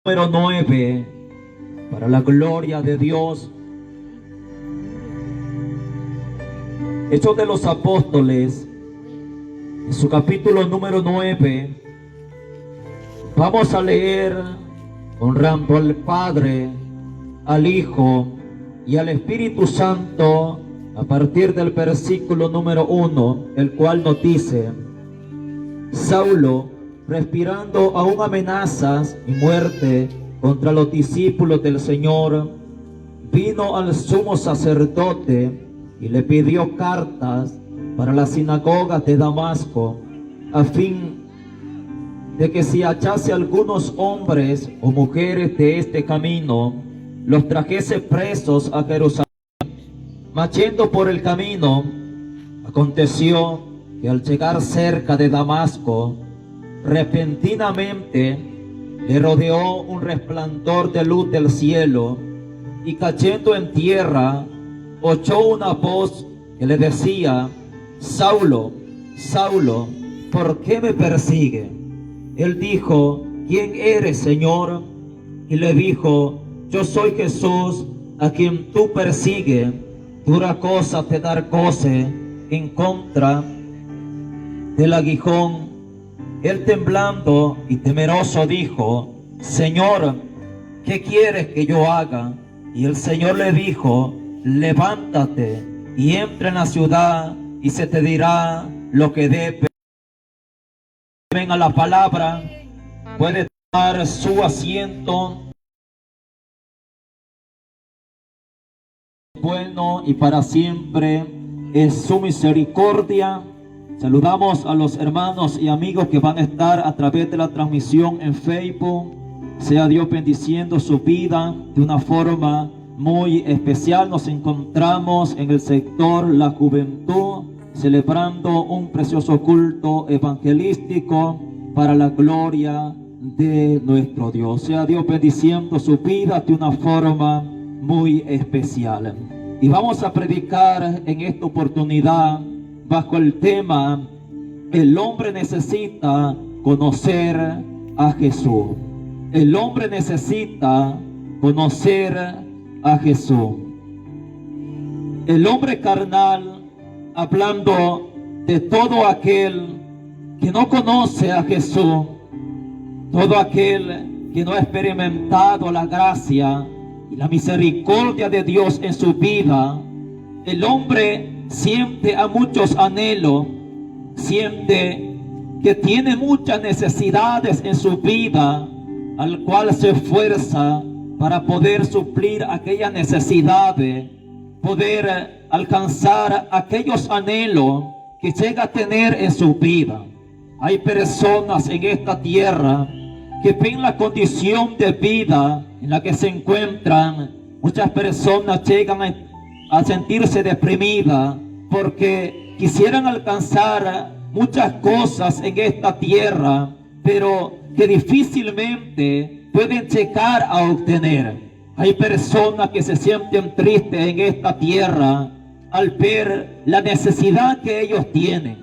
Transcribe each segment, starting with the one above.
número 9, para la gloria de Dios. Hechos de los Apóstoles, en su capítulo número 9, vamos a leer honrando al Padre, al Hijo y al Espíritu Santo a partir del versículo número 1, el cual nos dice: Saulo, respirando aún amenazas y muerte contra los discípulos del Señor, vino al sumo sacerdote y le pidió cartas para las sinagogas de Damasco, a fin de que si hallase algunos hombres o mujeres de este camino, los trajese presos a Jerusalén. Mas yendo por el camino, aconteció que al llegar cerca de Damasco, repentinamente le rodeó un resplandor de luz del cielo, y cayendo en tierra, oyó una voz que le decía: Saulo, Saulo, ¿por qué me persigue? Él dijo: ¿Quién eres, Señor? Y le dijo: Yo soy Jesús, a quien tú persigues. Dura cosa te dar coce en contra del aguijón. Él, temblando y temeroso, dijo: Señor, ¿qué quieres que yo haga? Y el Señor le dijo: levántate y entra en la ciudad, y se te dirá lo que debe. Venga la palabra. Puede tomar su asiento. Bueno, y para siempre es su misericordia. Saludamos a los hermanos y amigos que van a estar a través de la transmisión en Facebook. Sea Dios bendiciendo su vida de una forma muy especial. Nos encontramos en el sector La Juventud, celebrando un precioso culto evangelístico para la gloria de nuestro Dios. Sea Dios bendiciendo su vida de una forma muy especial. Y vamos a predicar en esta oportunidad bajo el tema: el hombre necesita conocer a Jesús. El hombre necesita conocer a Jesús. El hombre carnal, hablando de todo aquel que no conoce a Jesús, todo aquel que no ha experimentado la gracia y la misericordia de Dios en su vida, el hombre siente a muchos anhelos, siente que tiene muchas necesidades en su vida, al cual se esfuerza para poder suplir aquellas necesidades, poder alcanzar aquellos anhelos que llega a tener en su vida. Hay personas en esta tierra que ven la condición de vida en la que se encuentran. Muchas personas llegan a sentirse deprimidas porque quisieran alcanzar muchas cosas en esta tierra, pero que difícilmente pueden llegar a obtener. Hay personas que se sienten tristes en esta tierra al ver la necesidad que ellos tienen.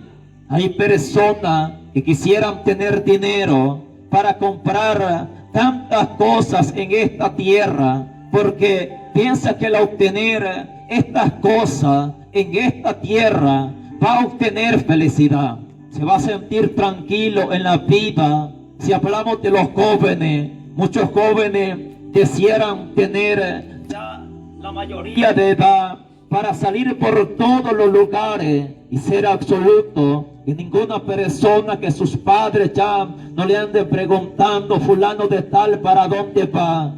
Hay personas que quisieran tener dinero para comprar tantas cosas en esta tierra, porque piensa que al obtener estas cosas en esta tierra va a obtener felicidad, se va a sentir tranquilo en la vida. Si hablamos de los jóvenes, muchos jóvenes quisieran tener ya la mayoría de edad para salir por todos los lugares y ser absoluto, y ninguna persona que sus padres ya no le anden preguntando: fulano de tal, ¿para dónde va?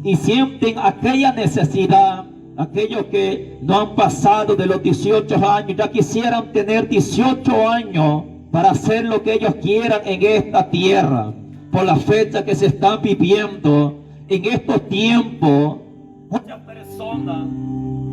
Y sienten aquella necesidad. Aquellos que no han pasado de los 18 años ya quisieran tener 18 años para hacer lo que ellos quieran en esta tierra. Por la fecha que se están viviendo en estos tiempos,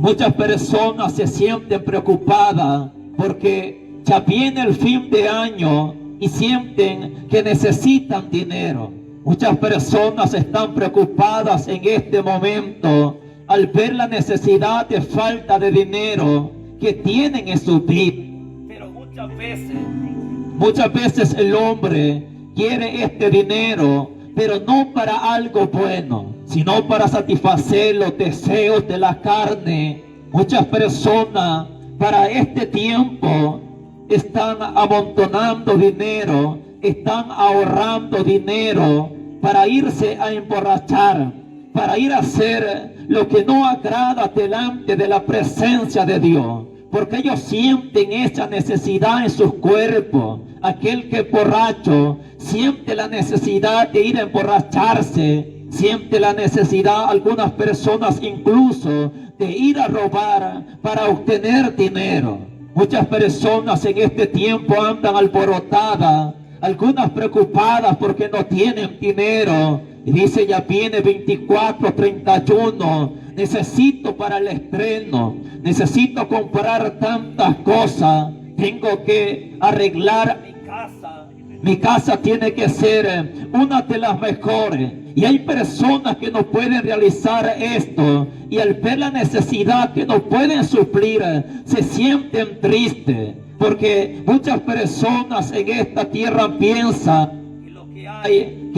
muchas personas se sienten preocupadas porque ya viene el fin de año y sienten que necesitan dinero. Muchas personas están preocupadas en este momento al ver la necesidad de falta de dinero que tienen en su vida. Pero muchas veces el hombre quiere este dinero pero no para algo bueno, sino para satisfacer los deseos de la carne. Muchas personas para este tiempo están amontonando dinero, están ahorrando dinero para irse a emborrachar, para ir a hacer lo que no agrada delante de la presencia de Dios, porque ellos sienten esa necesidad en sus cuerpos. Aquel que es borracho siente la necesidad de ir a emborracharse, siente la necesidad, algunas personas incluso, de ir a robar para obtener dinero. Muchas personas en este tiempo andan alborotadas, algunas preocupadas porque no tienen dinero. Y dice, ya viene 24, 31, necesito para el estreno, necesito comprar tantas cosas, tengo que arreglar mi casa. Mi casa tiene que ser una de las mejores. Y hay personas que no pueden realizar esto, y al ver la necesidad que no pueden suplir, se sienten tristes, porque muchas personas en esta tierra piensan que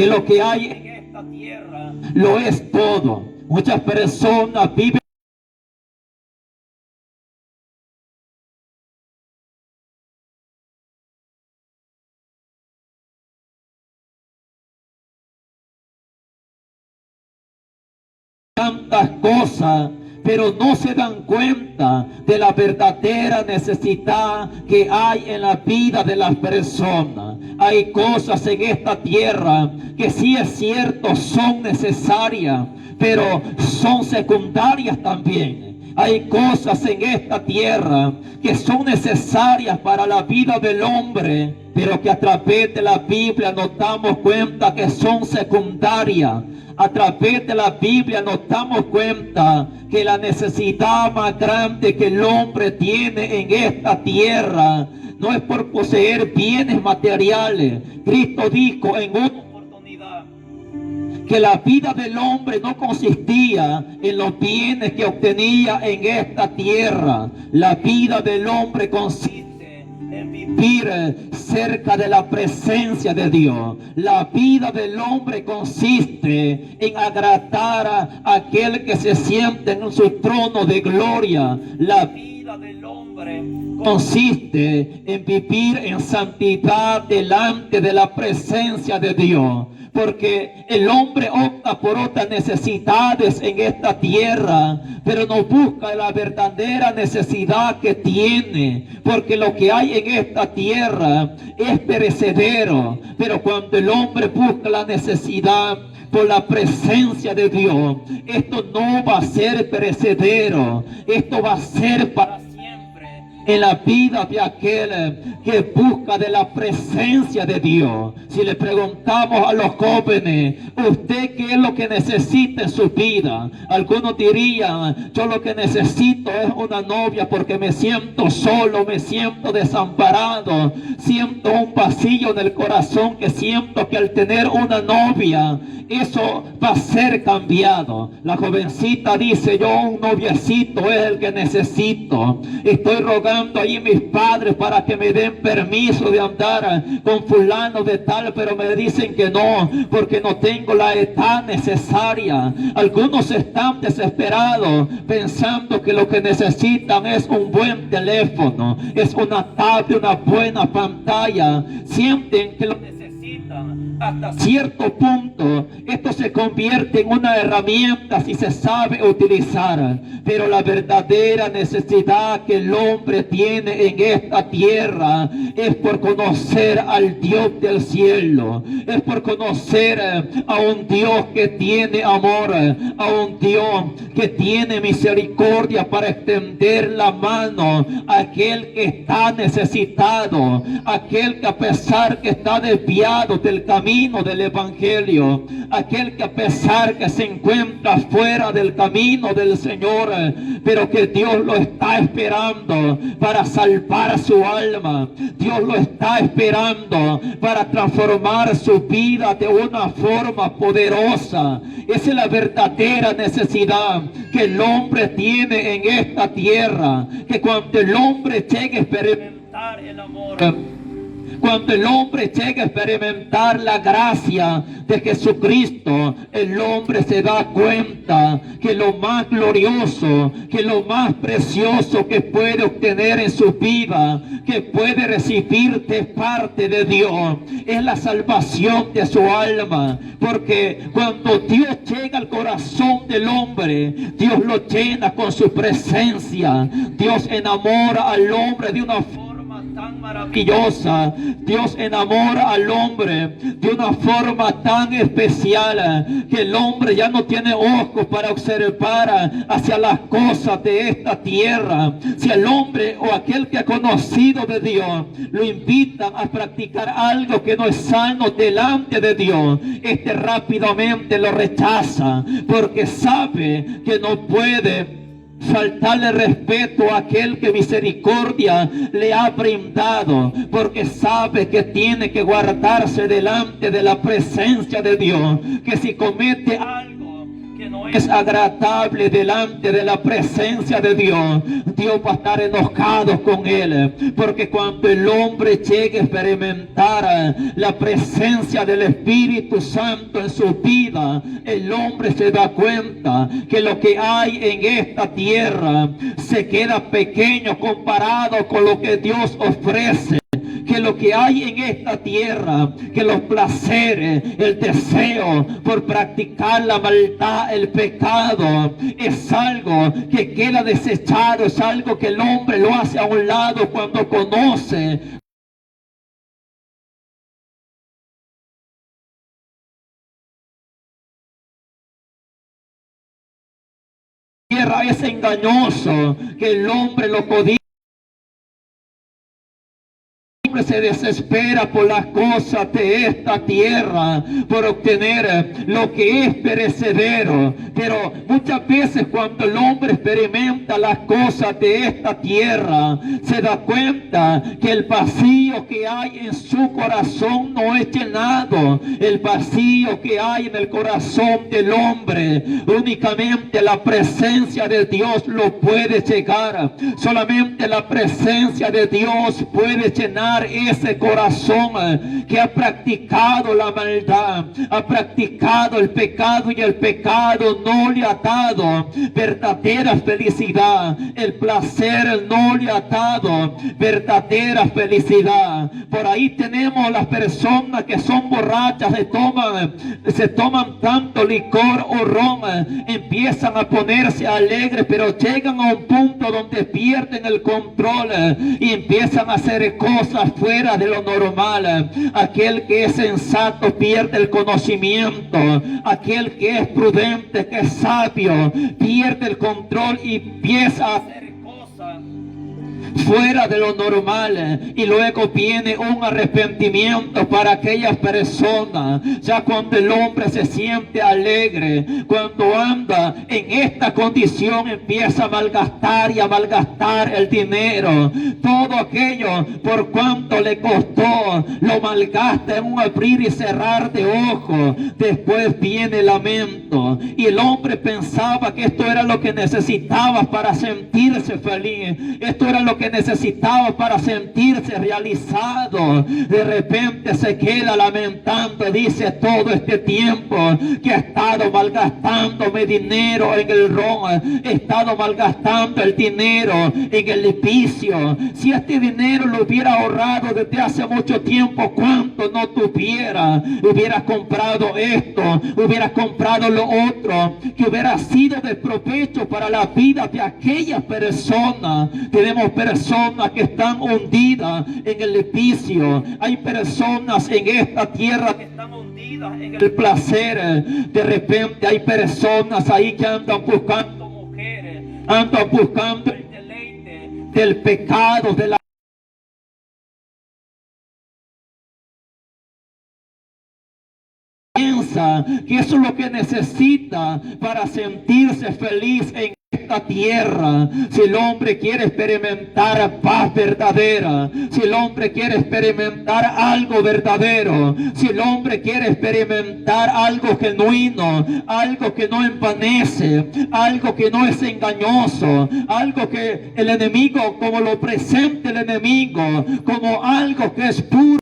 lo que hay en esta tierra lo es todo. Muchas personas viven tantas cosas, pero no se dan cuenta de la verdadera necesidad que hay en la vida de las personas. Hay cosas en esta tierra que sí es cierto, son necesarias, pero son secundarias también. Hay cosas en esta tierra que son necesarias para la vida del hombre, pero que a través de la Biblia nos damos cuenta que son secundarias. A través de la Biblia nos damos cuenta que la necesidad más grande que el hombre tiene en esta tierra no es por poseer bienes materiales. Cristo dijo en una oportunidad que la vida del hombre no consistía en los bienes que obtenía en esta tierra. La vida del hombre consiste en vivir cerca de la presencia de Dios. La vida del hombre consiste en agradar a aquel que se siente en su trono de gloria. La vida del hombre consiste en vivir en santidad delante de la presencia de Dios. Porque el hombre opta por otras necesidades en esta tierra, pero no busca la verdadera necesidad que tiene. Porque lo que hay en esta tierra es perecedero, pero cuando el hombre busca la necesidad por la presencia de Dios, esto no va a ser perecedero, esto va a ser para siempre en la vida de aquel que busca de la presencia de Dios. Si le preguntamos a los jóvenes, ¿usted qué es lo que necesita en su vida? Algunos dirían, yo lo que necesito es una novia porque me siento solo, me siento desamparado, siento un vacío en el corazón que siento que al tener una novia, eso va a ser cambiado. La jovencita dice, yo un noviecito es el que necesito. Estoy rogando ahí mis padres para que me den permiso de andar con fulano de tal, pero me dicen que no, porque no tengo la edad necesaria. Algunos están desesperados pensando que lo que necesitan es un buen teléfono, es una tablet, una buena pantalla. Sienten que lo necesitan. Hasta cierto punto esto se convierte en una herramienta si se sabe utilizar, pero la verdadera necesidad que el hombre tiene en esta tierra es por conocer al Dios del cielo, es por conocer a un Dios que tiene amor, a un Dios que tiene misericordia para extender la mano a aquel que está necesitado, aquel que a pesar que está desviado del camino del evangelio, aquel que a pesar que se encuentra fuera del camino del Señor, pero que Dios lo está esperando para salvar su alma. Dios lo está esperando para transformar su vida de una forma poderosa. Esa es la verdadera necesidad que el hombre tiene en esta tierra, que cuando el hombre llegue a experimentar el amor, Cuando el hombre llega a experimentar la gracia de Jesucristo, el hombre se da cuenta que lo más glorioso, que lo más precioso que puede obtener en su vida, que puede recibir de parte de Dios, es la salvación de su alma. Porque cuando Dios llega al corazón del hombre, Dios lo llena con su presencia. Dios enamora al hombre de una forma tan maravillosa. Dios enamora al hombre de una forma tan especial que el hombre ya no tiene ojos para observar hacia las cosas de esta tierra. Si el hombre o aquel que ha conocido de Dios lo invitan a practicar algo que no es sano delante de Dios, este rápidamente lo rechaza, porque sabe que no puede faltarle respeto a aquel que misericordia le ha brindado, porque sabe que tiene que guardarse delante de la presencia de Dios, que si comete algo que no es agradable delante de la presencia de Dios, Dios va a estar enojado con él. Porque cuando el hombre llegue a experimentar la presencia del Espíritu Santo en su vida, el hombre se da cuenta que lo que hay en esta tierra se queda pequeño comparado con lo que Dios ofrece. Que lo que hay en esta tierra, que los placeres, el deseo por practicar la maldad, el pecado, es algo que queda desechado, es algo que el hombre lo hace a un lado cuando conoce la tierra. Es engañoso que el hombre lo codicia. Se desespera por las cosas de esta tierra, por obtener lo que es perecedero. Pero muchas veces cuando el hombre experimenta las cosas de esta tierra, se da cuenta que el vacío que hay en su corazón no es llenado. El vacío que hay en el corazón del hombre, únicamente la presencia de Dios lo puede llegar. Solamente la presencia de Dios puede llenar ese corazón que ha practicado la maldad, ha practicado el pecado, y el pecado no le ha dado verdadera felicidad. El placer no le ha dado verdadera felicidad. Por ahí tenemos las personas que son borrachas, se toman tanto licor o ron, empiezan a ponerse alegres, pero llegan a un punto donde pierden el control y empiezan a hacer cosas fuera de lo normal. Aquel que es sensato pierde el conocimiento. Aquel que es prudente, que es sabio, pierde el control y empieza a hacer cosas fuera de lo normal, y luego viene un arrepentimiento para aquellas personas. Ya cuando el hombre se siente alegre, cuando anda en esta condición, empieza a malgastar y a malgastar el dinero. Todo aquello por cuanto le costó, lo malgasta en un abrir y cerrar de ojos. Después viene el lamento, y el hombre pensaba que esto era lo que necesitaba para sentirse feliz, esto era lo que necesitaba para sentirse realizado. De repente se queda lamentando, dice: todo este tiempo que he estado malgastando mi dinero en el ron, he estado malgastando el dinero en el vicio. Si este dinero lo hubiera ahorrado desde hace mucho tiempo, ¿cuánto no tuviera? Hubiera comprado esto, hubiera comprado lo otro, que hubiera sido de provecho para la vida de aquellas personas. Tenemos personas que están hundidas en el vicio. Hay personas en esta tierra que están hundidas en el placer. De repente hay personas ahí que andan buscando mujeres, andan buscando el deleite del pecado, de la piensa que eso es lo que necesita para sentirse feliz en esta tierra. Si el hombre quiere experimentar paz verdadera, si el hombre quiere experimentar algo verdadero, si el hombre quiere experimentar algo genuino, algo que no envanece, algo que no es engañoso, algo que el enemigo, como lo presenta el enemigo, como algo que es puro,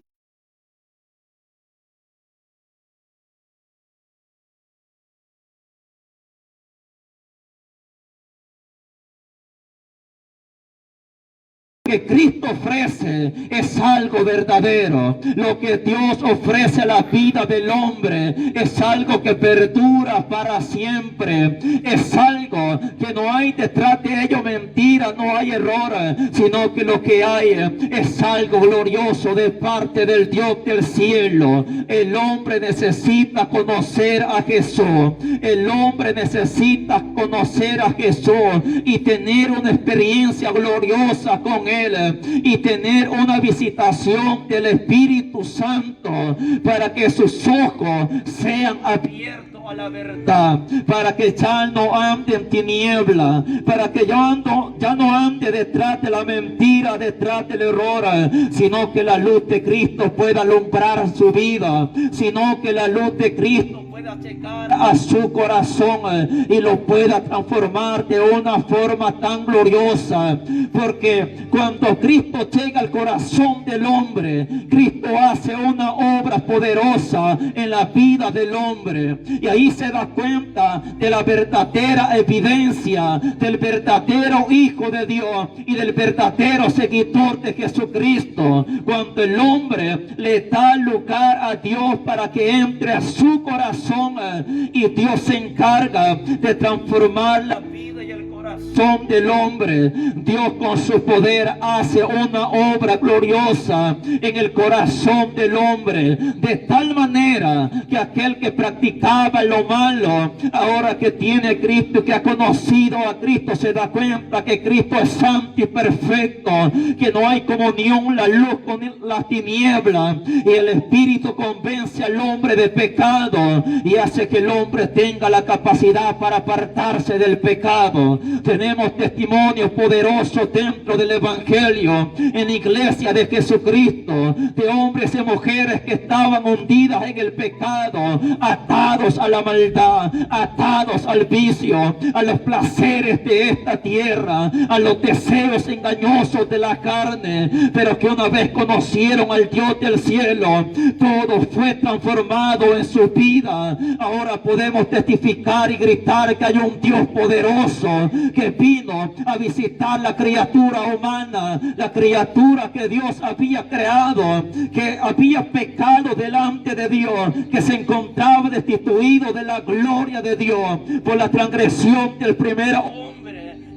que Cristo ofrece es algo verdadero. Lo que Dios ofrece a la vida del hombre es algo que perdura para siempre. Es algo que no hay detrás de ello mentira, no hay error, sino que lo que hay es algo glorioso de parte del Dios del cielo. El hombre necesita conocer a Jesús. El hombre necesita conocer a Jesús y tener una experiencia gloriosa con Él y tener una visitación del Espíritu Santo para que sus ojos sean abiertos a la verdad, para que ya no ande en tiniebla, para que ya no ande detrás de la mentira, detrás del error, sino que la luz de Cristo pueda alumbrar su vida, sino que la luz de Cristo pueda llegar a su corazón y lo pueda transformar de una forma tan gloriosa. Porque cuando Cristo llega al corazón del hombre, Cristo hace una obra poderosa en la vida del hombre, y ahí se da cuenta de la verdadera evidencia del verdadero Hijo de Dios y del verdadero seguidor de Jesucristo, cuando el hombre le da lugar a Dios para que entre a su corazón, y Dios se encarga de transformar la vida y el corazón del hombre. Dios con su poder hace una obra gloriosa en el corazón del hombre, de tal manera que aquel que practicaba lo malo, ahora que tiene Cristo, que ha conocido a Cristo, se da cuenta que Cristo es santo y perfecto, que no hay comunión la luz con las tinieblas, y el Espíritu convence al hombre de pecado y hace que el hombre tenga la capacidad para apartarse del pecado. Tenemos testimonios poderosos dentro del Evangelio, en la iglesia de Jesucristo, de hombres y mujeres que estaban hundidas en el pecado, atados a la maldad, atados al vicio, a los placeres de esta tierra, a los deseos engañosos de la carne, pero que una vez conocieron al Dios del cielo, todo fue transformado en su vida. Ahora podemos testificar y gritar que hay un Dios poderoso que vino a visitar la criatura humana, la criatura que Dios había creado, que había pecado delante de Dios, que se encontraba destituido de la gloria de Dios por la transgresión del primer hombre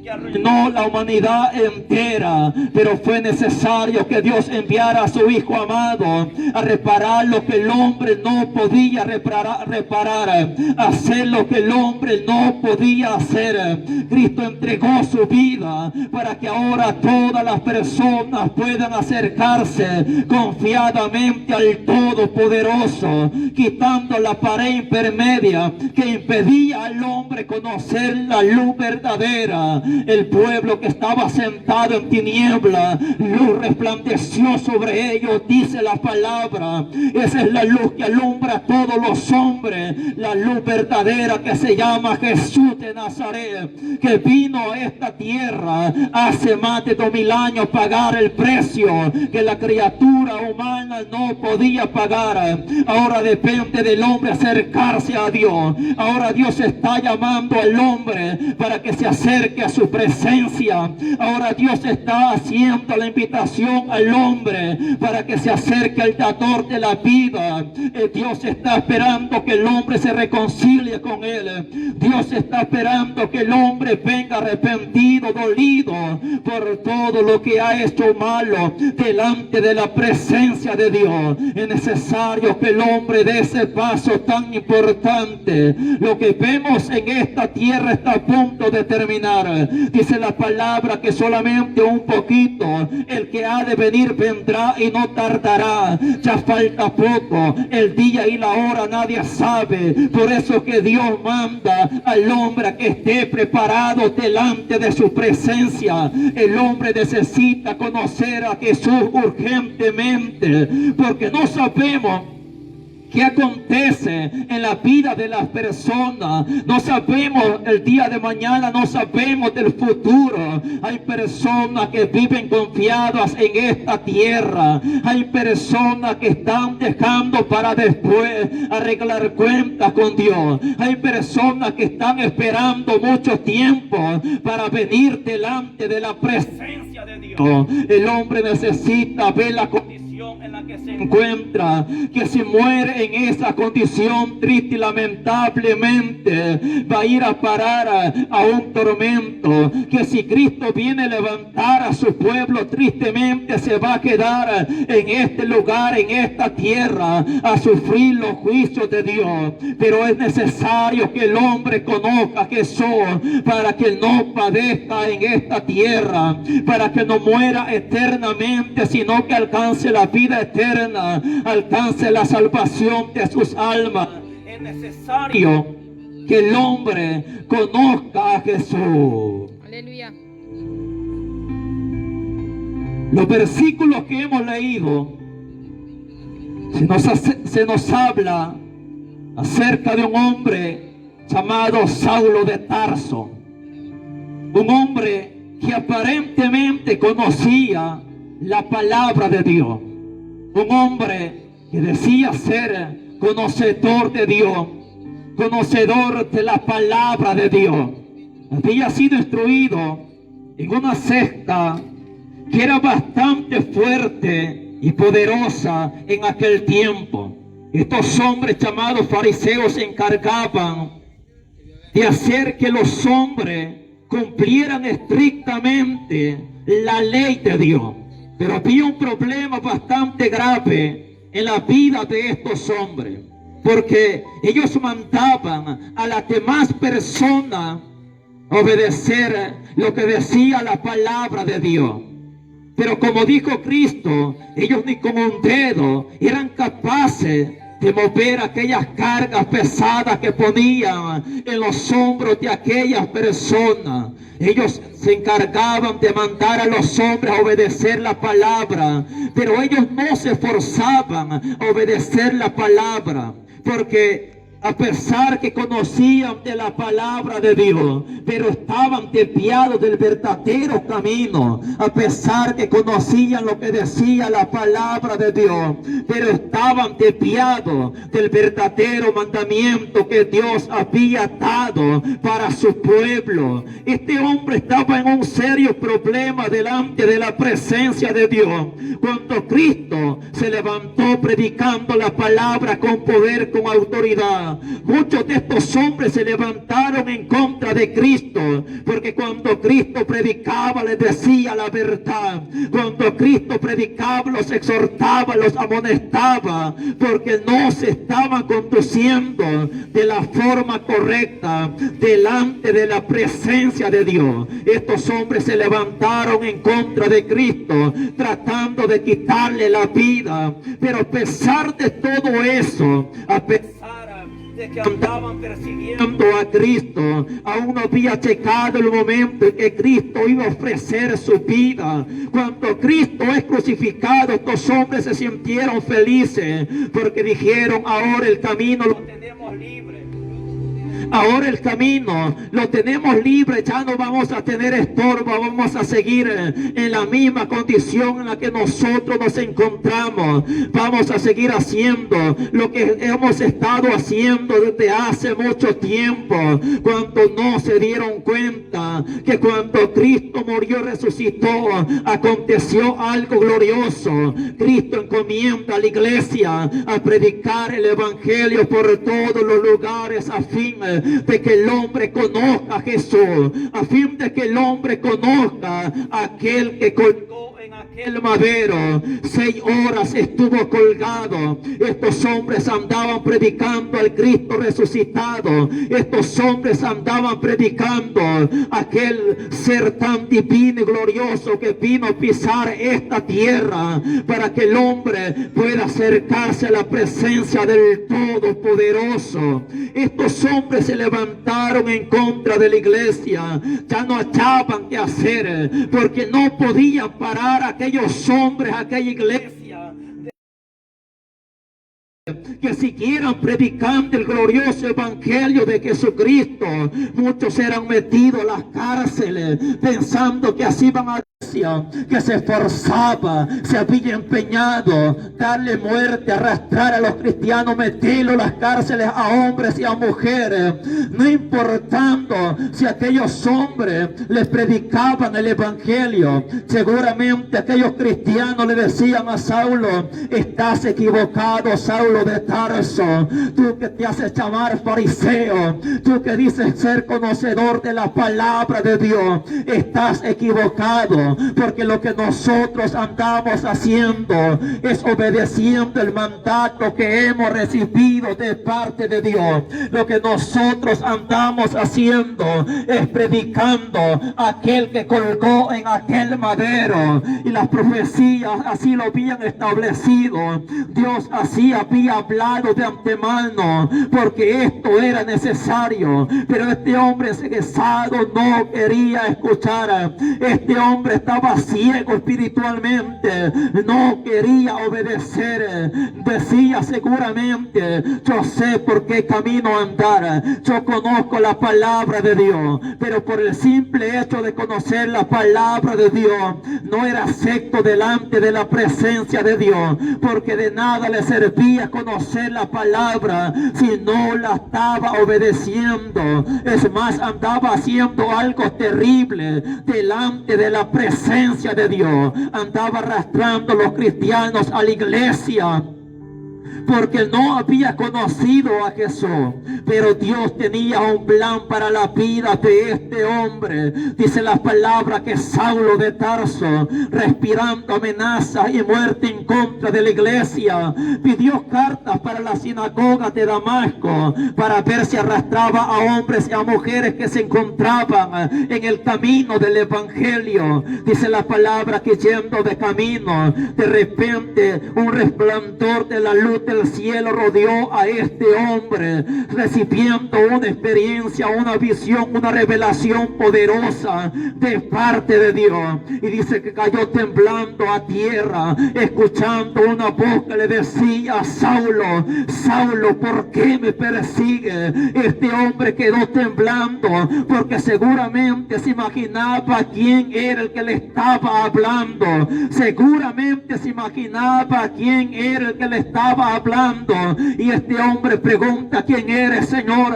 que arruinó la humanidad entera. Pero fue necesario que Dios enviara a su Hijo amado a reparar lo que el hombre no podía reparar, hacer lo que el hombre no podía hacer. Cristo entregó su vida para que ahora todas las personas puedan acercarse confiadamente al Todopoderoso, quitando la pared intermedia que impedía al hombre conocer la luz verdadera. El pueblo que estaba sentado en tiniebla, luz resplandeció sobre ellos, dice la palabra. Esa es la luz que alumbra a todos los hombres, la luz verdadera que se llama Jesús de Nazaret, que vino a esta tierra hace más de 2000 años pagar el precio que la criatura humana no podía pagar. Ahora depende del hombre acercarse a Dios. Ahora Dios está llamando al hombre para que se acerque a su presencia. Ahora Dios está haciendo la invitación al hombre para que se acerque al dador de la vida. Dios está esperando que el hombre se reconcilie con Él. Dios está esperando que el hombre venga arrepentido, dolido por todo lo que ha hecho malo delante de la presencia de Dios. Es necesario que el hombre dé ese paso tan importante. Lo que vemos en esta tierra está a punto de terminar. Dice la palabra que solamente un poquito, el que ha de venir vendrá y no tardará. Ya falta poco, el día y la hora nadie sabe. Por eso que Dios manda al hombre a que esté preparado delante de su presencia. El hombre necesita conocer a Jesús urgentemente, porque no sabemos ¿Qué acontece en la vida de las personas? No sabemos el día de mañana, no sabemos del futuro. Hay personas que viven confiadas en esta tierra. Hay personas que están dejando para después arreglar cuentas con Dios. Hay personas que están esperando mucho tiempo para venir delante de la presencia de Dios. El hombre necesita ver la condición en la que se encuentra, que si muere en esa condición triste y lamentablemente va a ir a parar a un tormento, que si Cristo viene a levantar a su pueblo tristemente se va a quedar en este lugar, en esta tierra, a sufrir los juicios de Dios. Pero es necesario que el hombre conozca a Jesús para que no padezca en esta tierra, para que no muera eternamente, sino que alcance la vida eterna, alcance la salvación de sus almas. Es necesario que el hombre conozca a Jesús. Aleluya. Los versículos que hemos leído se nos habla acerca de un hombre llamado Saulo de Tarso, un hombre que aparentemente conocía la palabra de Dios, un hombre que decía ser conocedor de Dios, conocedor de la palabra de Dios. Había sido instruido en una secta que era bastante fuerte y poderosa en aquel tiempo. Estos hombres llamados fariseos se encargaban de hacer que los hombres cumplieran estrictamente la ley de Dios. Pero había un problema bastante grave en la vida de estos hombres, porque ellos mandaban a las demás personas obedecer lo que decía la palabra de Dios. Pero como dijo Cristo, ellos ni con un dedo eran capaces de mover aquellas cargas pesadas que ponían en los hombros de aquellas personas. Ellos se encargaban de mandar a los hombres a obedecer la palabra, pero ellos no se esforzaban a obedecer la palabra, porque a pesar que conocían de la palabra de Dios, pero estaban desviados del verdadero camino. A pesar que conocían lo que decía la palabra de Dios, pero estaban desviados del verdadero mandamiento que Dios había dado para su pueblo. Este hombre estaba en un serio problema delante de la presencia de Dios, cuando Cristo se levantó predicando la palabra con poder, con autoridad. Muchos de estos hombres se levantaron en contra de Cristo, porque cuando Cristo predicaba les decía la verdad. Cuando Cristo predicaba los exhortaba, los amonestaba, porque no se estaban conduciendo de la forma correcta delante de la presencia de Dios. Estos hombres se levantaron en contra de Cristo, tratando de quitarle la vida. Pero a pesar de todo eso, a pesar de que andaban persiguiendo a Cristo, aún no había llegado el momento en que Cristo iba a ofrecer su vida. Cuando Cristo es crucificado, estos hombres se sintieron felices, porque dijeron: ahora el camino lo tenemos libre. Ahora el camino lo tenemos libre, ya no vamos a tener estorbo, vamos a seguir en la misma condición en la que nosotros nos encontramos. Vamos a seguir haciendo lo que hemos estado haciendo desde hace mucho tiempo, cuando no se dieron cuenta que cuando Cristo murió y resucitó, aconteció algo glorioso. Cristo encomienda a la iglesia a predicar el evangelio por todos los lugares, a fin de que el hombre conozca a Jesús, a fin de que el hombre conozca a aquel que colgó en aquel madero. 6 horas estuvo colgado. Estos hombres andaban predicando al Cristo resucitado. Estos hombres andaban predicando aquel ser tan divino y glorioso que vino a pisar esta tierra para que el hombre pueda acercarse a la presencia del Todopoderoso. Estos hombres se levantaron en contra de la iglesia. Ya no hallaban qué hacer, porque no podían parar a aquellos hombres, a aquella iglesia que siguieran predicando el glorioso evangelio de Jesucristo. Muchos eran metidos a las cárceles pensando que así van a que se esforzaba, se había empeñado darle muerte, arrastrar a los cristianos, meterlos en las cárceles a hombres y a mujeres, no importando si aquellos hombres les predicaban el evangelio. Seguramente aquellos cristianos le decían a Saulo: estás equivocado, Saulo de Tarso, tú que te haces llamar fariseo, tú que dices ser conocedor de la palabra de Dios, estás equivocado, porque lo que nosotros andamos haciendo es obedeciendo el mandato que hemos recibido de parte de Dios. Lo que nosotros andamos haciendo es predicando a aquel que colgó en aquel madero, y las profecías así lo habían establecido. Dios así había hablado de antemano, porque esto era necesario, pero este hombre cegado no quería escuchar. Este hombre estaba ciego espiritualmente, no quería obedecer. Decía seguramente: yo sé por qué camino andar, yo conozco la palabra de Dios, pero por el simple hecho de conocer la palabra de Dios no era acepto delante de la presencia de Dios, porque de nada le servía conocer la palabra si no la estaba obedeciendo. Es más, andaba haciendo algo terrible delante de la presencia de Dios. Andaba arrastrando a los cristianos a la iglesia porque no había conocido a Jesús. Pero Dios tenía un plan para la vida de este hombre. Dice la palabra que Saulo de Tarso, respirando amenazas y muerte en contra de la iglesia, pidió cartas para la sinagoga de Damasco para ver si arrastraba a hombres y a mujeres que se encontraban en el camino del evangelio. Dice la palabra que yendo de camino, de repente un resplandor de la luz del cielo rodeó a este hombre, recibiendo una experiencia, una visión, una revelación poderosa de parte de Dios. Y dice que cayó temblando a tierra, escuchando una voz que le decía: Saulo, Saulo, ¿por qué me persigue? Este hombre quedó temblando, porque seguramente se imaginaba quién era el que le estaba hablando. Seguramente se imaginaba quién era el que le estaba hablando. Y este hombre pregunta: ¿quién eres, Señor?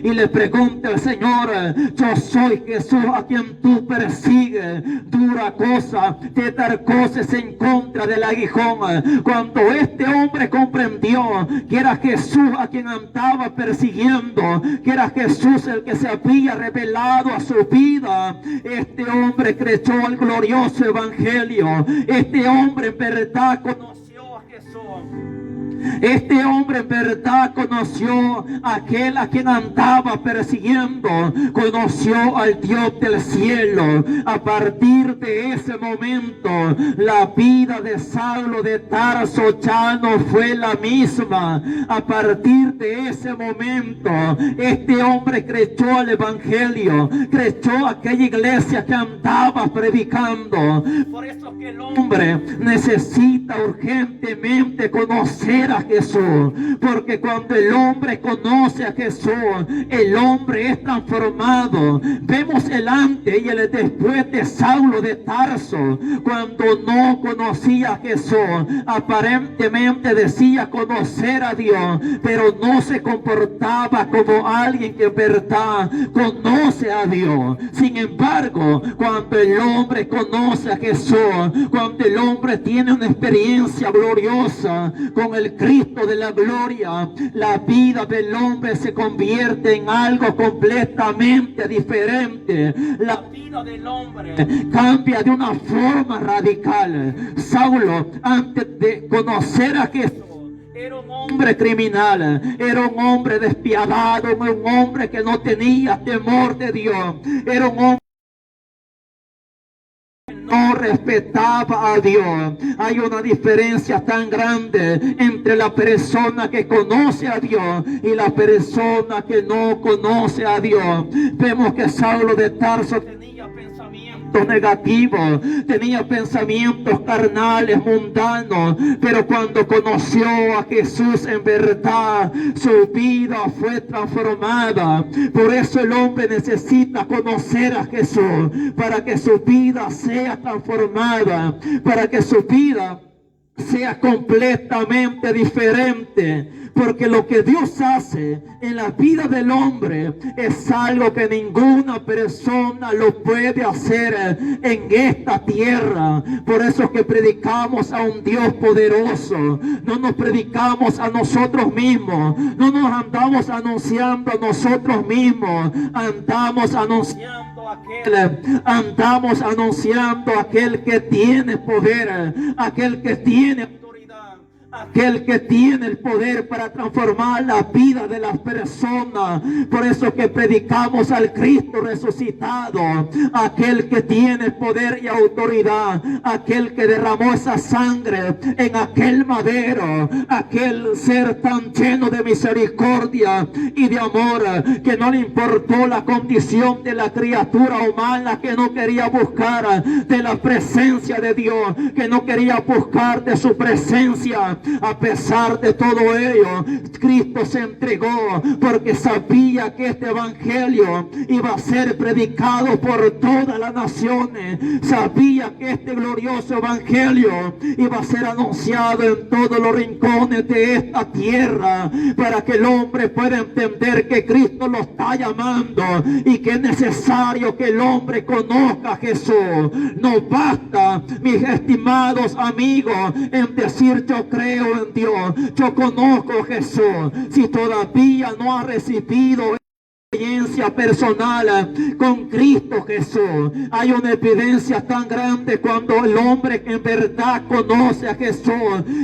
Y le pregunta el Señor: yo soy Jesús a quien tú persigues. Dura cosa de dar cosas en contra del aguijón. Cuando este hombre comprendió que era Jesús a quien andaba persiguiendo, que era Jesús el que se había revelado a su vida, este hombre creyó al glorioso evangelio. Este hombre en verdad conoció a Jesús. Este hombre en verdad conoció a aquel a quien andaba persiguiendo, conoció al Dios del cielo. A partir de ese momento, la vida de Saulo de Tarso ya no fue la misma. A partir de ese momento, este hombre creyó al evangelio, creyó a aquella iglesia que andaba predicando. Por eso que el hombre necesita urgentemente conocer a Jesús, porque cuando el hombre conoce a Jesús, el hombre es transformado. Vemos el antes y el después de Saulo de Tarso. Cuando no conocía a Jesús, aparentemente decía conocer a Dios, pero no se comportaba como alguien que en verdad conoce a Dios. Sin embargo, cuando el hombre conoce a Jesús, cuando el hombre tiene una experiencia gloriosa con el Cristo de la gloria, la vida del hombre se convierte en algo completamente diferente. La vida del hombre cambia de una forma radical. Saulo, antes de conocer a Jesús, era un hombre criminal, era un hombre despiadado, un hombre que no tenía temor de Dios, era un hombre no respetaba a Dios. Hay una diferencia tan grande entre la persona que conoce a Dios y la persona que no conoce a Dios. Vemos que Saulo de Tarso tenía pensamientos pensamientos negativos, tenía pensamientos carnales, mundanos, pero cuando conoció a Jesús en verdad, su vida fue transformada. Por eso el hombre necesita conocer a Jesús, para que su vida sea transformada, para que su vida sea completamente diferente, porque lo que Dios hace en la vida del hombre es algo que ninguna persona lo puede hacer en esta tierra. Por eso es que predicamos a un Dios poderoso, no nos predicamos a nosotros mismos, no nos andamos anunciando a nosotros mismos, andamos anunciando aquel que tiene poder, aquel que tiene autoridad, aquel que tiene el poder para transformar la vida de las personas. Por eso que predicamos al Cristo resucitado, aquel que tiene poder y autoridad, aquel que derramó esa sangre en aquel madero, aquel ser tan lleno de misericordia y de amor, que no le importó la condición de la criatura humana, que no quería buscar de la presencia de Dios, que no quería buscar de su presencia. A pesar de todo ello, Cristo se entregó, porque sabía que este evangelio iba a ser predicado por todas las naciones. Sabía que este glorioso evangelio iba a ser anunciado en todos los rincones de esta tierra, para que el hombre pueda entender que Cristo lo está llamando y que es necesario que el hombre conozca a Jesús. No basta, mis estimados amigos, en decir yo creo en Dios, yo conozco a Jesús, si todavía no ha recibido experiencia personal con Cristo Jesús. Hay una evidencia tan grande cuando el hombre en verdad conoce a Jesús,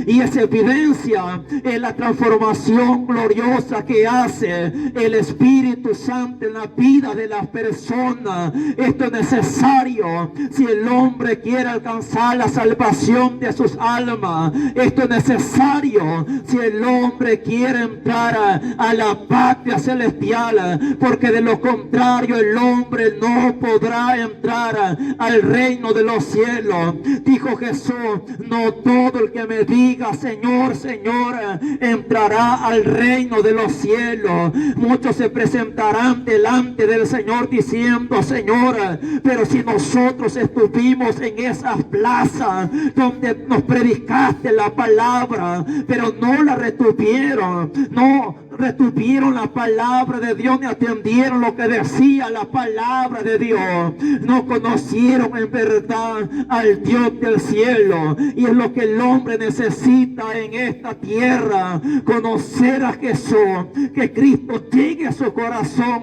y esa evidencia es la transformación gloriosa que hace el Espíritu Santo en la vida de las personas. Esto es necesario si el hombre quiere alcanzar la salvación de sus almas. Esto es necesario si el hombre quiere entrar a la patria celestial, porque de lo contrario el hombre no podrá entrar al reino de los cielos. Dijo Jesús: no todo el que me diga Señor, Señor, entrará al reino de los cielos. Muchos se presentarán delante del Señor diciendo: Señor, pero si nosotros estuvimos en esas plazas donde nos predicaste la palabra, pero no la retuvieron, no retuvieron la palabra de Dios, ni atendieron lo que decía la palabra de Dios, no conocieron en verdad al Dios del cielo. Y es lo que el hombre necesita en esta tierra: conocer a Jesús, que Cristo llegue a su corazón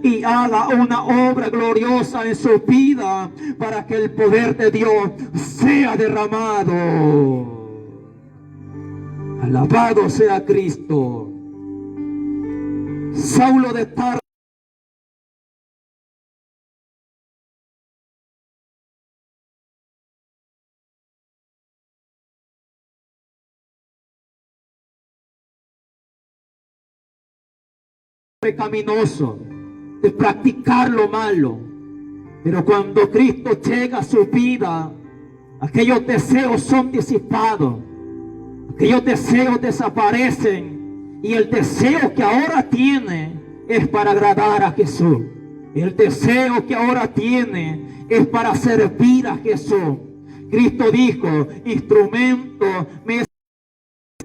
y haga una obra gloriosa en su vida, para que el poder de Dios sea derramado. Alabado sea Cristo. Saulo de Tarso pecaminoso, de practicar lo malo, pero cuando Cristo llega a su vida, aquellos deseos son disipados, aquellos deseos desaparecen, y el deseo que ahora tiene es para agradar a Jesús. El deseo que ahora tiene es para servir a Jesús. Cristo dijo: instrumento me es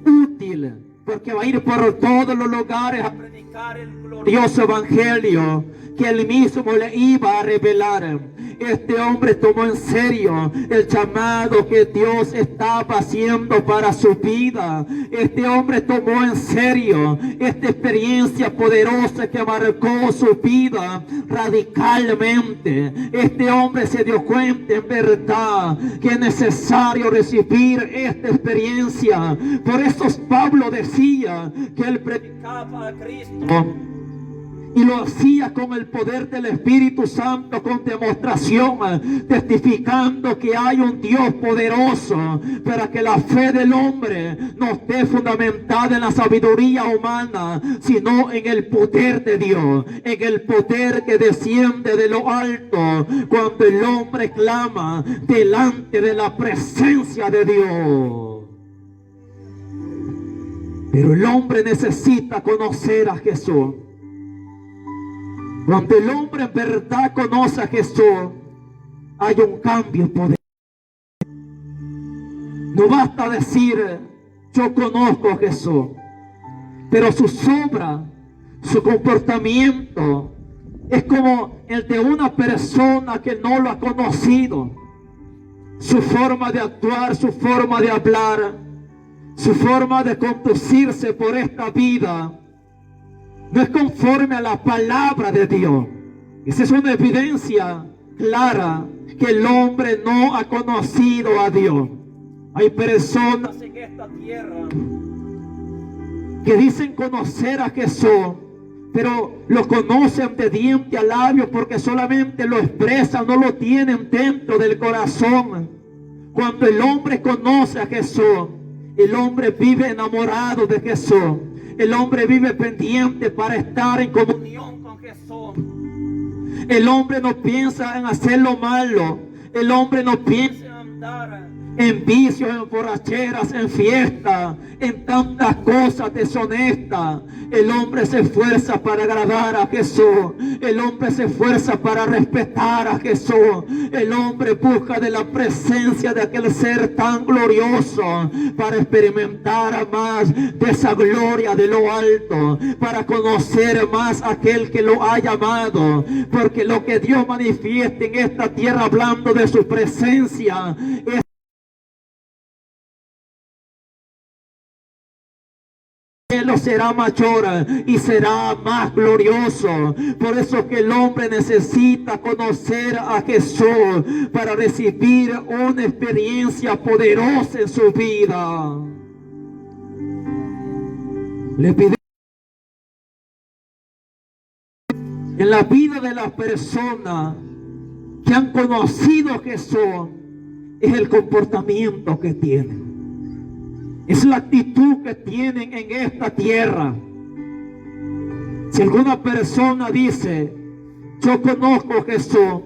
útil, porque va a ir por todos los lugares a predicar el glorioso evangelio que él mismo le iba a revelar. Este hombre tomó en serio el llamado que Dios estaba haciendo para su vida. Este hombre tomó en serio esta experiencia poderosa que marcó su vida radicalmente. Este hombre se dio cuenta en verdad que es necesario recibir esta experiencia. Por eso Pablo decía que él predicaba a Cristo Y lo hacía con el poder del Espíritu Santo, con demostración, testificando que hay un Dios poderoso, para que la fe del hombre no esté fundamentada en la sabiduría humana, sino en el poder de Dios, en el poder que desciende de lo alto, cuando el hombre clama delante de la presencia de Dios. Pero el hombre necesita conocer a Jesús. Cuando el hombre en verdad conoce a Jesús, hay un cambio en poder. No basta decir, yo conozco a Jesús, pero sus obras, su comportamiento, es como el de una persona que no lo ha conocido. Su forma de actuar, su forma de hablar, su forma de conducirse por esta vida, no es conforme a la palabra de Dios. Esa es una evidencia clara que el hombre no ha conocido a Dios. Hay personas en esta tierra que dicen conocer a Jesús, pero lo conocen de diente a labio porque solamente lo expresan, no lo tienen dentro del corazón. Cuando el hombre conoce a Jesús, el hombre vive enamorado de Jesús. El hombre vive pendiente para estar en comunión con Jesús. El hombre no piensa en hacer lo malo. El hombre no piensa en andar en vicios, en borracheras, en fiestas, en tantas cosas deshonestas. El hombre se esfuerza para agradar a Jesús. El hombre se esfuerza para respetar a Jesús. El hombre busca de la presencia de aquel ser tan glorioso para experimentar más de esa gloria de lo alto, para conocer más a aquel que lo ha llamado. Porque lo que Dios manifieste en esta tierra, hablando de su presencia, es será mayor y será más glorioso. Por eso que el hombre necesita conocer a Jesús para recibir una experiencia poderosa en su vida. Le pido en la vida de las personas que han conocido a Jesús, es el comportamiento que tienen. Es la actitud que tienen en esta tierra. Si alguna persona dice, yo conozco a Jesús,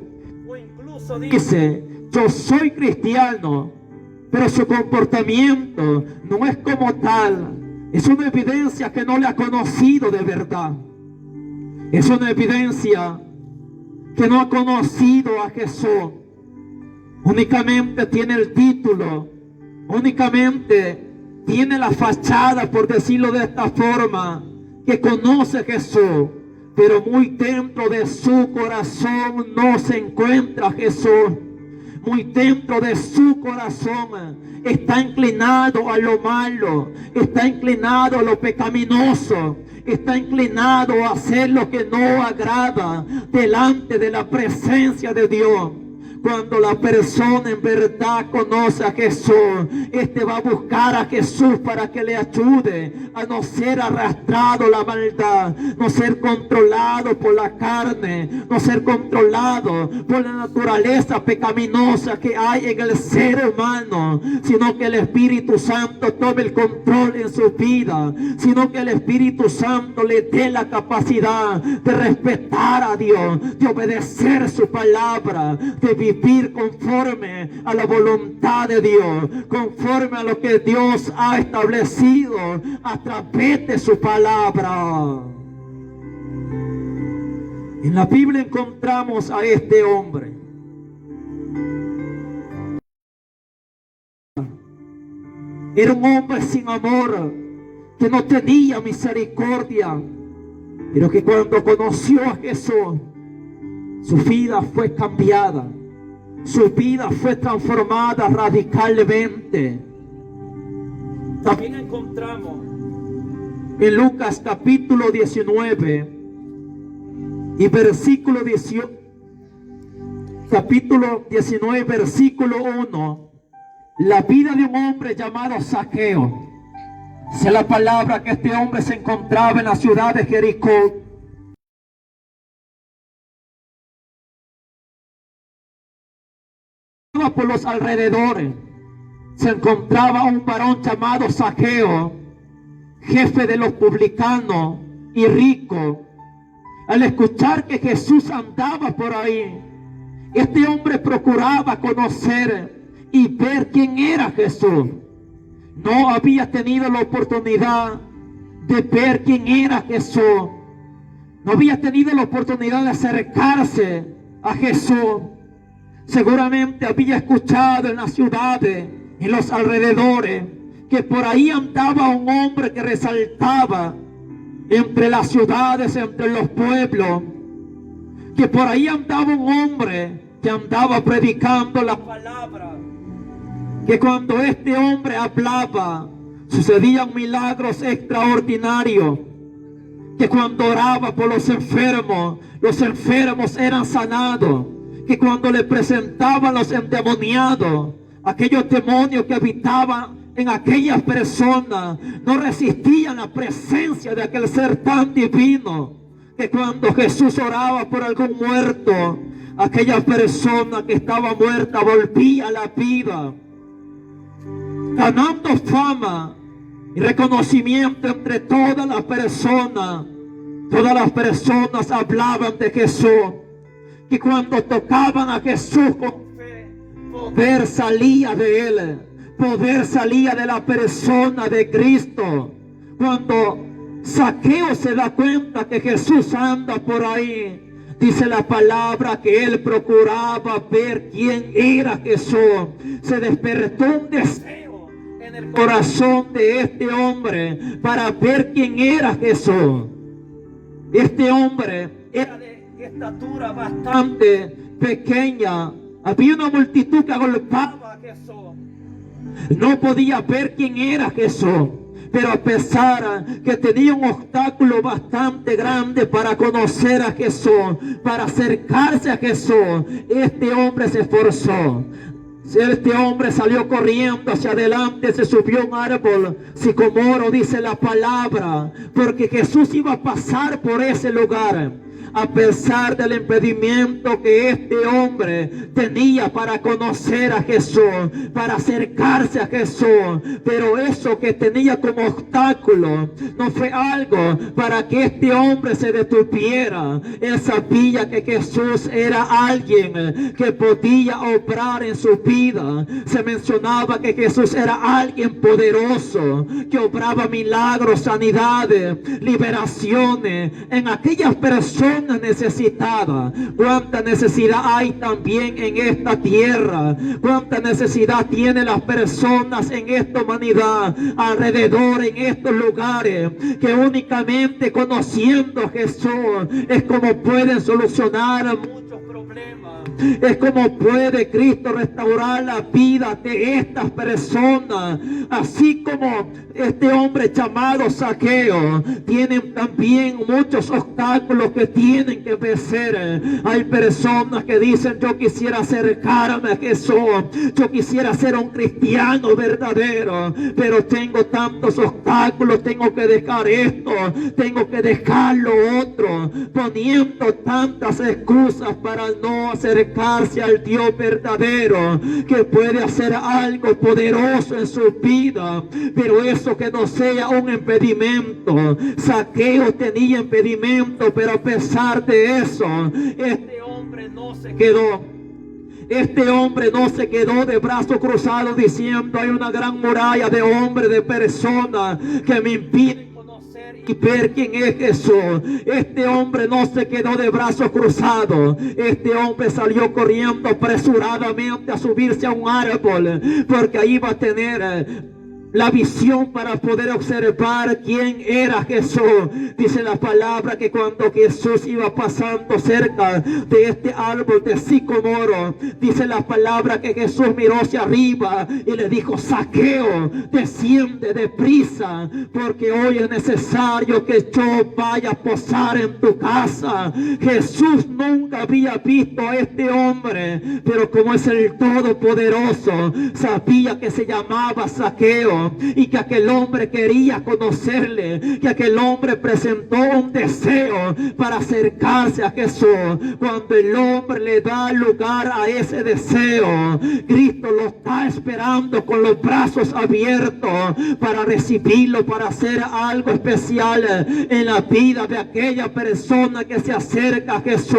o incluso dice, yo soy cristiano, pero su comportamiento no es como tal, es una evidencia que no le ha conocido de verdad. Es una evidencia que no ha conocido a Jesús. Únicamente tiene el título, únicamente tiene la fachada, por decirlo de esta forma, que conoce a Jesús, pero muy dentro de su corazón no se encuentra Jesús. Muy dentro de su corazón está inclinado a lo malo, está inclinado a lo pecaminoso, está inclinado a hacer lo que no agrada delante de la presencia de Dios. Cuando la persona en verdad conoce a Jesús, este va a buscar a Jesús para que le ayude a no ser arrastrado a la maldad, no ser controlado por la carne, no ser controlado por la naturaleza pecaminosa que hay en el ser humano, sino que el Espíritu Santo tome el control en su vida, sino que el Espíritu Santo le dé la capacidad de respetar a Dios, de obedecer su palabra, de vivir conforme a la voluntad de Dios, conforme a lo que Dios ha establecido a través de su palabra. En la Biblia encontramos a este hombre. Era un hombre sin amor, que no tenía misericordia, pero que cuando conoció a Jesús, su vida fue cambiada. Su vida fue transformada radicalmente. También encontramos en Lucas capítulo 19 y versículo 18, capítulo 19 versículo 1, la vida de un hombre llamado Zaqueo. Esa es la palabra que este hombre se encontraba en la ciudad de Jericó. por los alrededores, se encontraba un varón llamado Zaqueo, jefe de los publicanos y rico. Al escuchar que Jesús andaba por ahí, este hombre procuraba conocer y ver quién era Jesús. No había tenido la oportunidad de ver quién era Jesús. No había tenido la oportunidad de acercarse a Jesús. Seguramente había escuchado en las ciudades, en los alrededores, que por ahí andaba un hombre que resaltaba entre las ciudades, entre los pueblos, que por ahí andaba un hombre que andaba predicando la palabra, que cuando este hombre hablaba sucedían milagros extraordinarios, que cuando oraba por los enfermos eran sanados, que cuando le presentaban los endemoniados, aquellos demonios que habitaban en aquellas personas no resistían la presencia de aquel ser tan divino, que cuando Jesús oraba por algún muerto, aquella persona que estaba muerta volvía a la vida, ganando fama y reconocimiento entre todas las personas. Todas las personas hablaban de Jesús, que cuando tocaban a Jesús con fe, poder salía de él, poder salía de la persona de Cristo. Cuando Zaqueo se da cuenta que Jesús anda por ahí, dice la palabra que él procuraba ver quién era Jesús. Se despertó un deseo en el corazón de este hombre para ver quién era Jesús. Este hombre era de estatura bastante pequeña. Había una multitud que agolpaba a Jesús. No podía ver quién era Jesús, pero a pesar que tenía un obstáculo bastante grande para conocer a Jesús, para acercarse a Jesús, este hombre se esforzó. Este hombre salió corriendo hacia adelante, se subió a un árbol sicomoro, dice la palabra, porque Jesús iba a pasar por ese lugar. A pesar del impedimento que este hombre tenía para conocer a Jesús, para acercarse a Jesús, pero eso que tenía como obstáculo no fue algo para que este hombre se detuviera. Él sabía que Jesús era alguien que podía obrar en su vida. Se mencionaba que Jesús era alguien poderoso, que obraba milagros, sanidades, liberaciones en aquellas personas necesitada. Cuánta necesidad hay también en esta tierra, cuánta necesidad tienen las personas en esta humanidad, alrededor en estos lugares, que únicamente conociendo a Jesús es como pueden solucionar muchos problemas. Es como puede Cristo restaurar la vida de estas personas. Así como este hombre llamado Zaqueo, tienen también muchos obstáculos que tienen que vencer. Hay personas que dicen: yo quisiera acercarme a Jesús, yo quisiera ser un cristiano verdadero, pero tengo tantos obstáculos, tengo que dejar esto, tengo que dejar lo otro, poniendo tantas excusas para no acercarse al Dios verdadero, que puede hacer algo poderoso en su vida, pero eso que no sea un impedimento. Zaqueo tenía impedimento, pero a pesar de eso, este hombre no se quedó. Este hombre no se quedó de brazos cruzados diciendo: hay una gran muralla de hombres, de personas que me impiden conocer y ver quién es Jesús. Este hombre no se quedó de brazos cruzados. Este hombre salió corriendo apresuradamente a subirse a un árbol, porque ahí va a tener la visión para poder observar quién era Jesús. Dice la palabra que cuando Jesús iba pasando cerca de este árbol de sicomoro, dice la palabra que Jesús miró hacia arriba y le dijo: Zaqueo, desciende deprisa, porque hoy es necesario que yo vaya a posar en tu casa. Jesús nunca había visto a este hombre, pero como es el Todopoderoso, sabía que se llamaba Zaqueo. Saqueo, y que aquel hombre quería conocerle, que aquel hombre presentó un deseo para acercarse a Jesús. Cuando el hombre le da lugar a ese deseo, Cristo lo está esperando con los brazos abiertos para recibirlo, para hacer algo especial en la vida de aquella persona que se acerca a Jesús,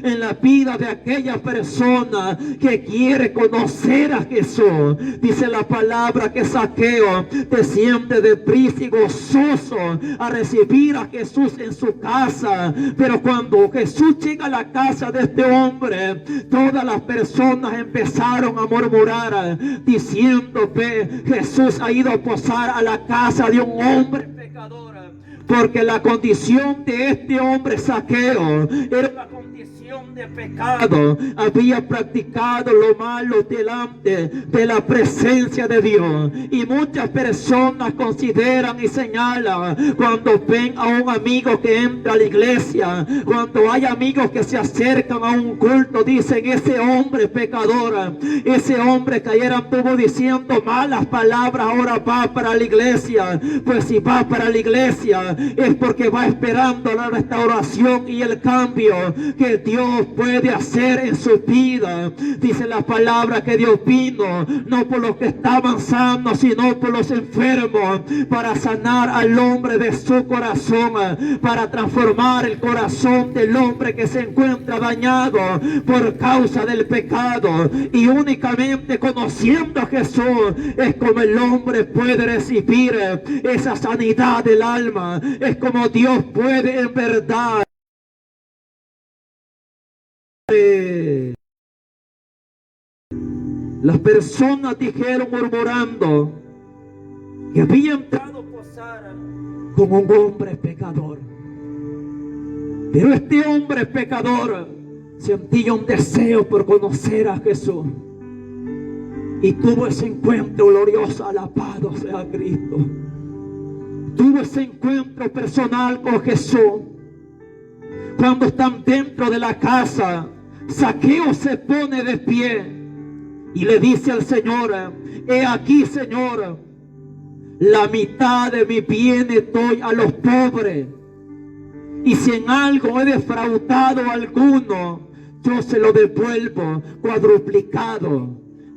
en la vida de aquella persona que quiere conocer a Jesús. Dice la palabra que Saqueo desciende deprisa y gozoso a recibir a Jesús en su casa. Pero cuando Jesús llega a la casa de este hombre, todas las personas empezaron a murmurar diciendo que Jesús ha ido a posar a la casa de un hombre pecador, porque la condición de este hombre Saqueo era la condición de pecado. Había practicado lo malo delante de la presencia de Dios. Y muchas personas consideran y señalan cuando ven a un amigo que entra a la iglesia, cuando hay amigos que se acercan a un culto, dicen: ese hombre pecador, ese hombre que ayer anduvo diciendo malas palabras, ahora va para la iglesia. Pues si va para la iglesia es porque va esperando la restauración y el cambio que Dios puede hacer en su vida. Dice la palabra que Dios vino no por los que estaban sanos, sino por los enfermos, para sanar al hombre de su corazón, para transformar el corazón del hombre que se encuentra dañado por causa del pecado. Y únicamente conociendo a Jesús es como el hombre puede recibir esa sanidad del alma. Es como Dios puede en verdad las personas dijeron murmurando que había entrado a posar con un hombre pecador. Pero este hombre pecador sentía un deseo por conocer a Jesús y tuvo ese encuentro glorioso. Alabado sea Cristo. Tuvo ese encuentro personal con Jesús. Cuando están dentro de la casa, Saqueo se pone de pie y le dice al Señor: he aquí, Señor, la mitad de mi bien doy a los pobres, y si en algo he defraudado a alguno, yo se lo devuelvo cuadruplicado.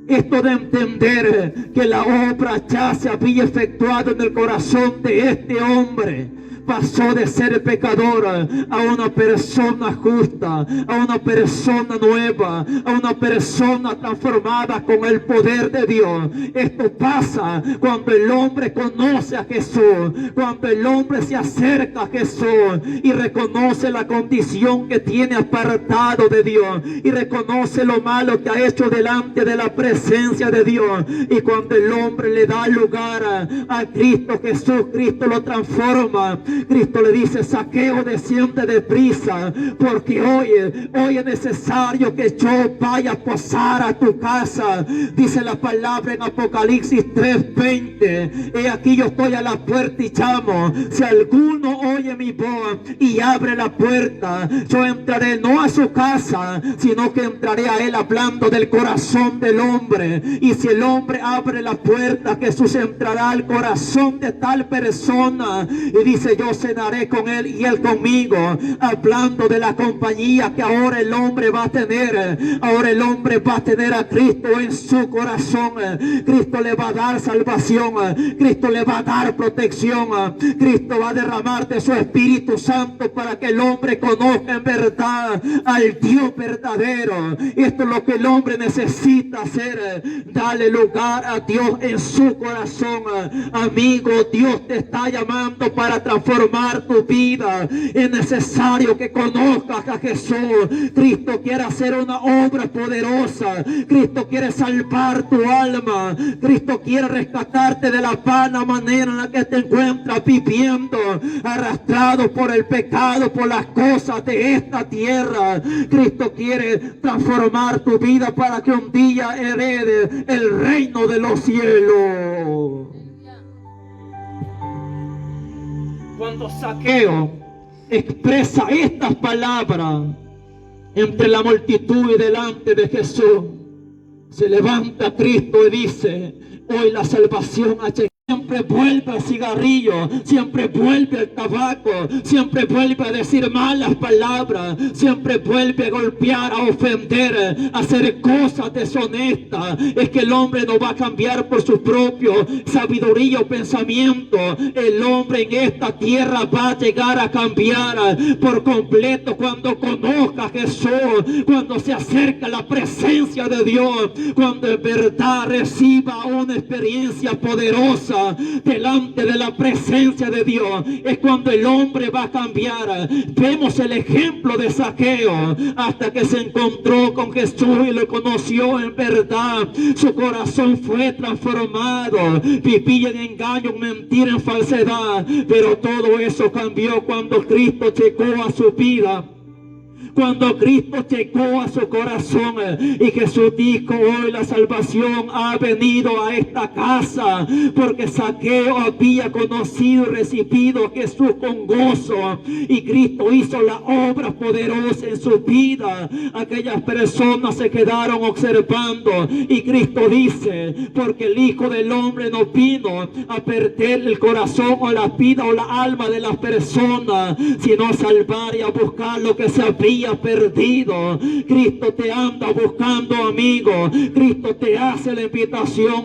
Esto de entender que la obra ya se había efectuado en el corazón de este hombre. Pasó de ser pecador a una persona justa, a una persona nueva, a una persona transformada con el poder de Dios. Esto pasa cuando el hombre conoce a Jesús, cuando el hombre se acerca a Jesús y reconoce la condición que tiene apartado de Dios y reconoce lo malo que ha hecho delante de la presencia de Dios. Y cuando el hombre le da lugar a Cristo Jesús, Cristo lo transforma. Cristo le dice: Saqueo, desciende deprisa, porque hoy es necesario que yo vaya a posar a tu casa. Dice la palabra en Apocalipsis 3:20: he aquí yo estoy a la puerta y llamo. Si alguno oye mi voz y abre la puerta, yo entraré no a su casa, sino que entraré a él, hablando del corazón del hombre. Y si el hombre abre la puerta, Jesús entrará al corazón de tal persona y dice: yo cenaré con él y él conmigo, hablando de la compañía que ahora el hombre va a tener. Ahora el hombre va a tener a Cristo en su corazón. Cristo le va a dar salvación, Cristo le va a dar protección, Cristo va a derramar de su Espíritu Santo para que el hombre conozca en verdad al Dios verdadero. Esto es lo que el hombre necesita hacer: darle lugar a Dios en su corazón. Amigo, Dios te está llamando para transformar tu vida. Es necesario que conozcas a Jesús. Cristo quiere hacer una obra poderosa. Cristo quiere salvar tu alma. Cristo quiere rescatarte de la vana manera en la que te encuentras viviendo, arrastrado por el pecado, por las cosas de esta tierra. Cristo quiere transformar tu vida para que un día heredes el reino de los cielos. Cuando Saqueo expresa estas palabras entre la multitud y delante de Jesús, se levanta Cristo y dice: hoy la salvación ha llegado siempre vuelve al cigarrillo, siempre vuelve al tabaco, siempre vuelve a decir malas palabras, siempre vuelve a golpear, a ofender, a hacer cosas deshonestas. Es que el hombre no va a cambiar por su propio sabiduría o pensamiento. El hombre en esta tierra va a llegar a cambiar por completo cuando conozca a Jesús, cuando se acerca a la presencia de Dios, cuando en verdad reciba una experiencia poderosa delante de la presencia de Dios. Es cuando el hombre va a cambiar. Vemos el ejemplo de Zaqueo, hasta que se encontró con Jesús y lo conoció en verdad. Su corazón fue transformado, vivía en engaño, en mentira, en falsedad, pero todo eso cambió cuando Cristo llegó a su vida. Cuando Cristo llegó a su corazón y Jesús dijo: hoy la salvación ha venido a esta casa, porque Zaqueo había conocido y recibido a Jesús con gozo, y Cristo hizo la obra poderosa en su vida. Aquellas personas se quedaron observando, y Cristo dice: porque el Hijo del Hombre no vino a perder el corazón o la vida o la alma de las personas, sino a salvar y a buscar lo que se había perdido. Cristo te anda buscando, amigo. Cristo te hace la invitación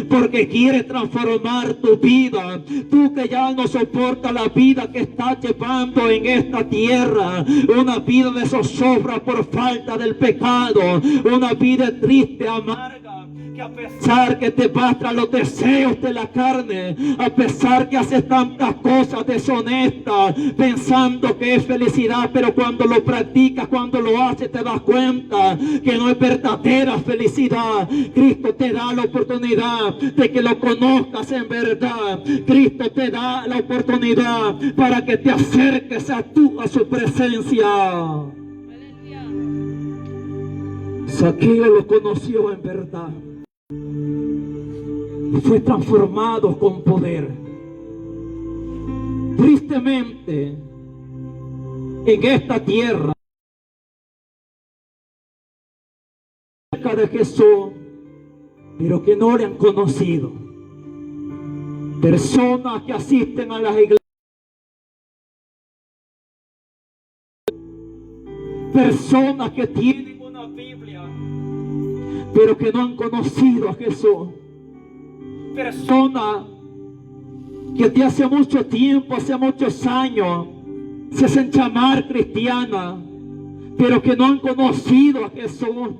porque quiere transformar tu vida. Tú que ya no soportas la vida que estás llevando en esta tierra, una vida de zozobra por falta del pecado, una vida triste, amarga, que a pesar que te vas tras los deseos de la carne, a pesar que haces tantas cosas deshonestas pensando que es felicidad, pero cuando lo practicas, cuando lo haces, te das cuenta que no es verdadera felicidad. Cristo te da la oportunidad de que lo conozcas en verdad. Cristo te da la oportunidad para que te acerques a su presencia. Zaqueo lo conoció en verdad y fue transformado con poder. Tristemente, en esta tierra, cerca de Jesús, pero que no le han conocido. Personas que asisten a las iglesias, personas que tienen una Biblia, pero que no han conocido a Jesús. Personas que de hace mucho tiempo, hace muchos años, se hacen llamar cristianas, pero que no han conocido a Jesús.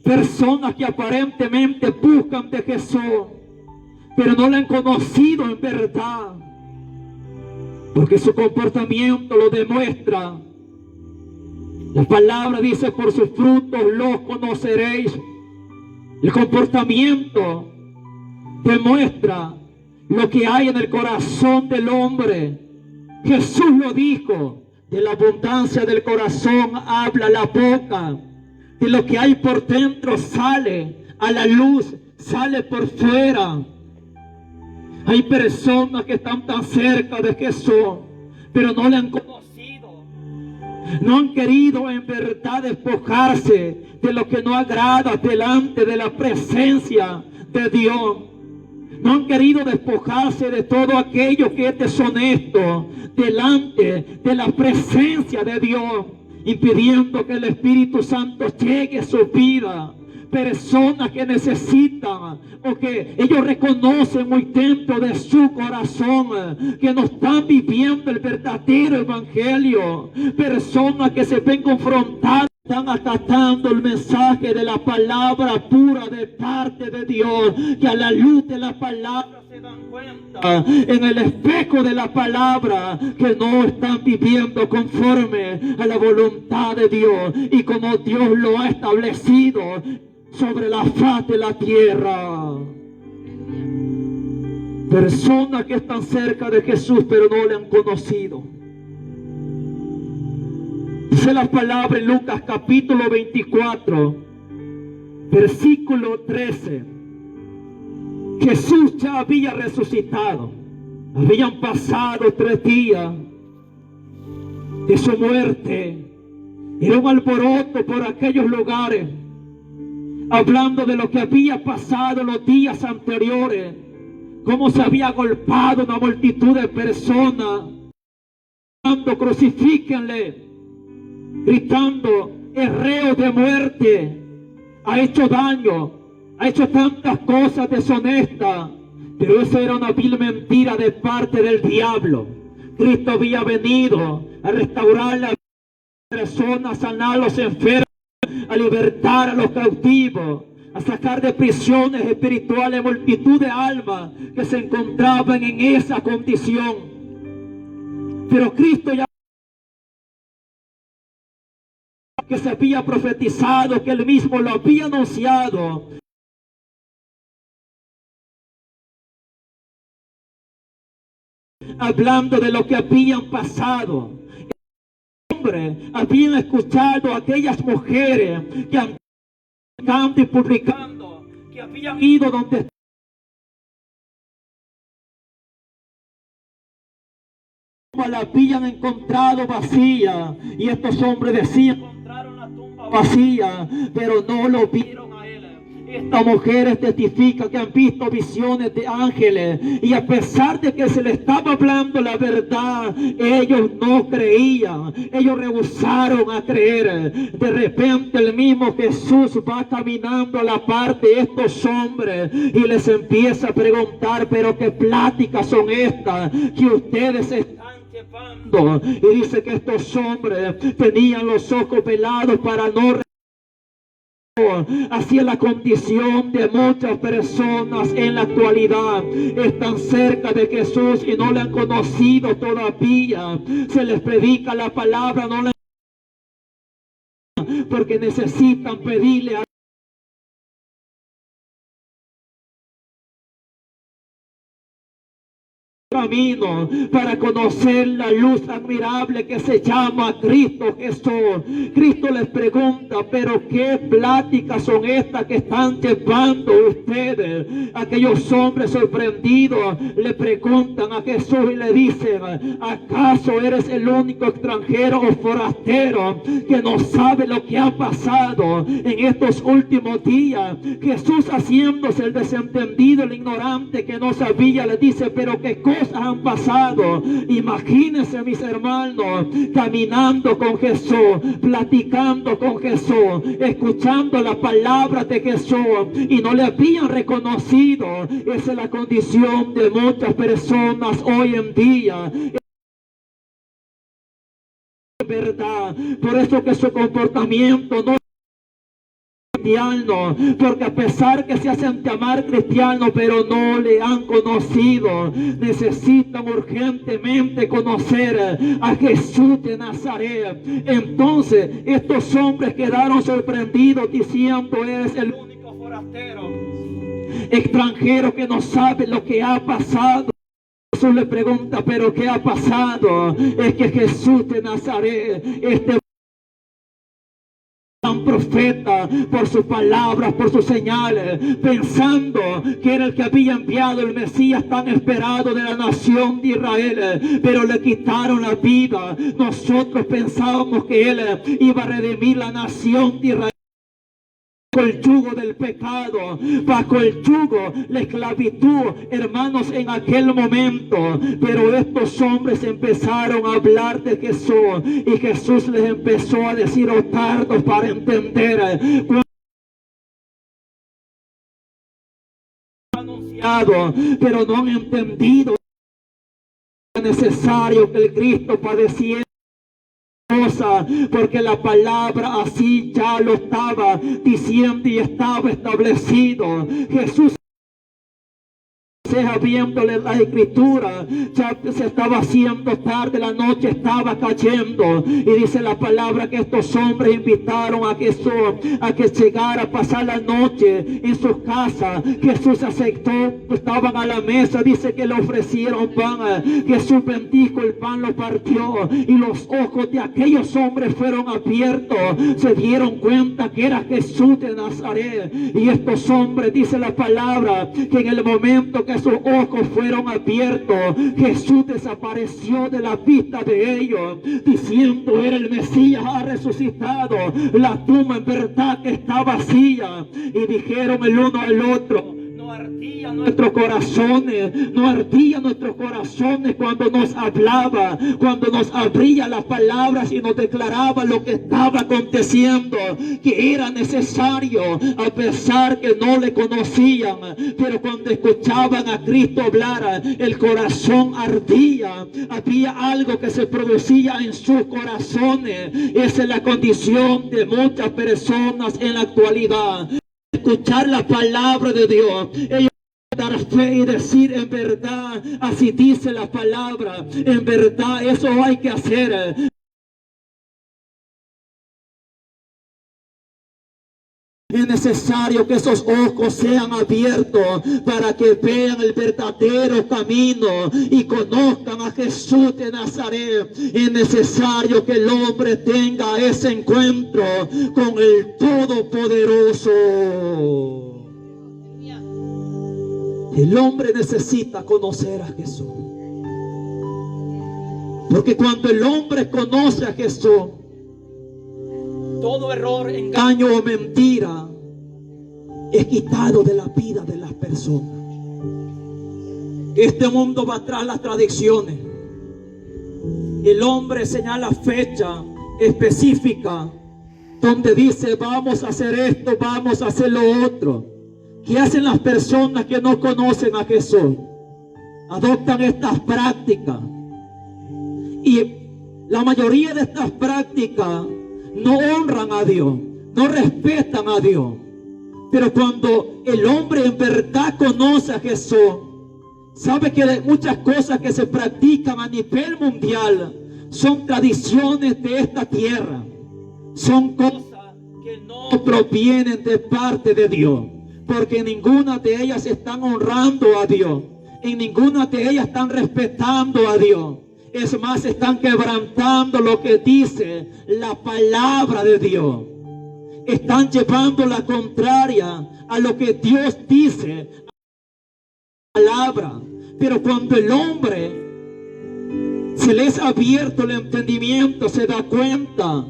Personas que aparentemente buscan de Jesús, pero no lo han conocido en verdad, porque su comportamiento lo demuestra. La palabra dice: por sus frutos los conoceréis. El comportamiento demuestra lo que hay en el corazón del hombre. Jesús lo dijo: de la abundancia del corazón habla la boca. De lo que hay por dentro sale a la luz, sale por fuera. Hay personas que están tan cerca de Jesús, pero no le han conocido. No han querido en verdad despojarse de lo que no agrada delante de la presencia de Dios. No han querido despojarse de todo aquello que es deshonesto delante de la presencia de Dios, impidiendo que el Espíritu Santo llegue a su vida. Personas que necesitan, o que ellos reconocen muy dentro de su corazón que no están viviendo el verdadero evangelio. Personas que se ven confrontadas, están acatando el mensaje de la palabra pura de parte de Dios, que a la luz de la palabra se dan cuenta, en el espejo de la palabra, que no están viviendo conforme a la voluntad de Dios y como Dios lo ha establecido sobre la faz de la tierra. Personas que están cerca de Jesús pero no le han conocido. Dice la palabra en Lucas capítulo 24, versículo 13. Jesús ya había resucitado. Habían pasado 3 días de su muerte. Era un alboroto por aquellos lugares. hablando de lo que había pasado los días anteriores, cómo se había golpeado una multitud de personas, gritando, crucifíquenle, gritando, es reo de muerte, ha hecho daño, ha hecho tantas cosas deshonestas, pero eso era una vil mentira de parte del diablo. Cristo había venido a restaurar la vida de las personas, a sanar a los enfermos, a libertar a los cautivos, a sacar de prisiones espirituales multitud de almas que se encontraban en esa condición. Pero Cristo ya que se había profetizado, que él mismo lo había anunciado, hablando de lo que habían pasado. Habían escuchado a aquellas mujeres que han cantado y publicando, que habían ido donde la habían encontrado vacía, y estos hombres decían encontraron la tumba vacía, pero no lo vieron a él. Estas mujeres testifican que han visto visiones de ángeles, y a pesar de que se les estaba hablando la verdad, ellos no creían, ellos rehusaron a creer. De repente el mismo Jesús va caminando a la par de estos hombres y les empieza a preguntar, pero qué pláticas son estas que ustedes están llevando. Y dice que estos hombres tenían los ojos velados para no. Así es la condición de muchas personas en la actualidad. Están cerca de Jesús y no le han conocido todavía. Se les predica la palabra, no le porque necesitan pedirle a camino para conocer la luz admirable que se llama Cristo Jesús. Cristo les pregunta, pero qué pláticas son estas que están llevando ustedes. Aquellos hombres sorprendidos le preguntan a Jesús y le dicen, ¿acaso eres el único extranjero o forastero que no sabe lo que ha pasado en estos últimos días? Jesús, haciéndose el desentendido, el ignorante que no sabía, le dice, pero qué cosas han pasado. Imagínense, mis hermanos, caminando con Jesús, platicando con Jesús, escuchando la palabra de Jesús, y no le habían reconocido. Esa es la condición de muchas personas hoy en día. Es verdad, por eso que su comportamiento no, porque a pesar que se hacen llamar cristianos, pero no le han conocido, necesitan urgentemente conocer a Jesús de Nazaret. Entonces estos hombres quedaron sorprendidos diciendo, eres el único forastero, extranjero que no sabe lo que ha pasado. Jesús le pregunta, pero ¿qué ha pasado? Es que Jesús de Nazaret, este profeta, por sus palabras, por sus señales, pensando que era el que había enviado el Mesías tan esperado de la nación de Israel, pero le quitaron la vida. Nosotros pensábamos que él iba a redimir la nación de Israel bajo el yugo del pecado, bajo el yugo, la esclavitud, hermanos, en aquel momento. Pero estos hombres empezaron a hablar de Jesús, y Jesús les empezó a decir, oh tardos para entender, anunciado, pero no han entendido. Es necesario que el Cristo padeciera, porque la palabra así ya lo estaba diciendo y estaba establecido. Jesús, viéndole la escritura, ya se estaba haciendo tarde, la noche estaba cayendo, y dice la palabra que estos hombres invitaron a Jesús a que llegara a pasar la noche en sus casas. Jesús aceptó, estaban a la mesa, dice que le ofrecieron pan. Jesús bendijo el pan, lo partió, y los ojos de aquellos hombres fueron abiertos, se dieron cuenta que era Jesús de Nazaret. Y estos hombres, dice la palabra, que en el momento que que sus ojos fueron abiertos, Jesús desapareció de la vista de ellos, diciendo: era el Mesías, ha resucitado, la tumba en verdad que está vacía. Y dijeron el uno al otro: no ardía nuestros corazones, no ardía nuestros corazones cuando nos hablaba, cuando nos abría las palabras y nos declaraba lo que estaba aconteciendo, que era necesario, a pesar que no le conocían. Pero cuando escuchaban a Cristo hablar, el corazón ardía, había algo que se producía en sus corazones. Esa es la condición de muchas personas en la actualidad. Escuchar la palabra de Dios, ellos dar fe y decir: en verdad, así dice la palabra, en verdad eso hay que hacer. Es necesario que esos ojos sean abiertos para que vean el verdadero camino y conozcan a Jesús de Nazaret. Es necesario que el hombre tenga ese encuentro con el Todopoderoso. El hombre necesita conocer a Jesús, porque cuando el hombre conoce a Jesús, todo error, engaño o mentira es quitado de la vida de las personas. Este mundo va tras las tradiciones. El hombre señala fecha específica donde dice: vamos a hacer esto, vamos a hacer lo otro. ¿Qué hacen las personas que no conocen a Jesús? Adoptan estas prácticas, y la mayoría de estas prácticas no honran a Dios, no respetan a Dios. Pero cuando el hombre en verdad conoce a Jesús, sabe que muchas cosas que se practican a nivel mundial son tradiciones de esta tierra, son cosas que no provienen de parte de Dios, porque ninguna de ellas están honrando a Dios, en ninguna de ellas están respetando a Dios. Es más, están quebrantando lo que dice la palabra de Dios. Están llevando la contraria a lo que Dios dice, a la palabra. Pero cuando el hombre se les ha abierto el entendimiento, se da cuenta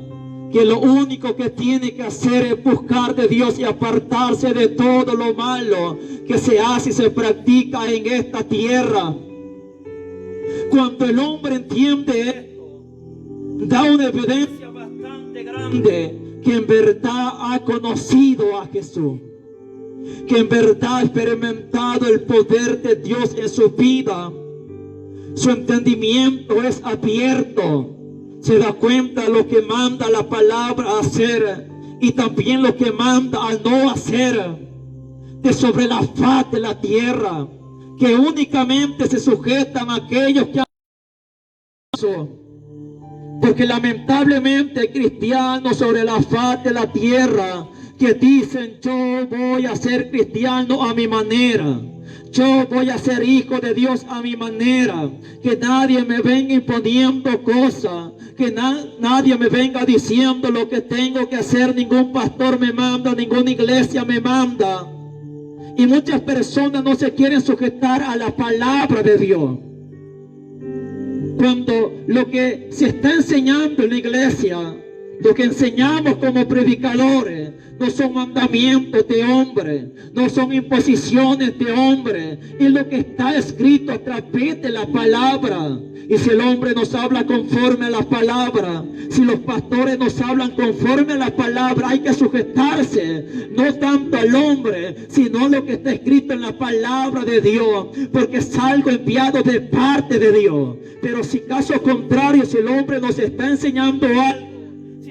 que lo único que tiene que hacer es buscar de Dios y apartarse de todo lo malo que se hace y se practica en esta tierra. Cuando el hombre entiende esto, da una evidencia bastante grande que en verdad ha conocido a Jesús, que en verdad ha experimentado el poder de Dios en su vida. Su entendimiento es abierto, se da cuenta de lo que manda la palabra a hacer y también lo que manda a no hacer de sobre la faz de la tierra, que únicamente se sujetan a aquellos que han hecho. Porque lamentablemente hay cristianos sobre la faz de la tierra que dicen: yo voy a ser cristiano a mi manera, yo voy a ser hijo de Dios a mi manera, que nadie me venga imponiendo cosas, que nadie me venga diciendo lo que tengo que hacer, ningún pastor me manda, ninguna iglesia me manda. Y muchas personas no se quieren sujetar a la palabra de Dios, cuando lo que se está enseñando en la iglesia, lo que enseñamos como predicadores, no son mandamientos de hombre, no son imposiciones de hombre, es lo que está escrito a través de la palabra. Y si el hombre nos habla conforme a la palabra, si los pastores nos hablan conforme a la palabra, hay que sujetarse no tanto al hombre, sino a lo que está escrito en la palabra de Dios, porque es algo enviado de parte de Dios. Pero si caso contrario, si el hombre nos está enseñando algo,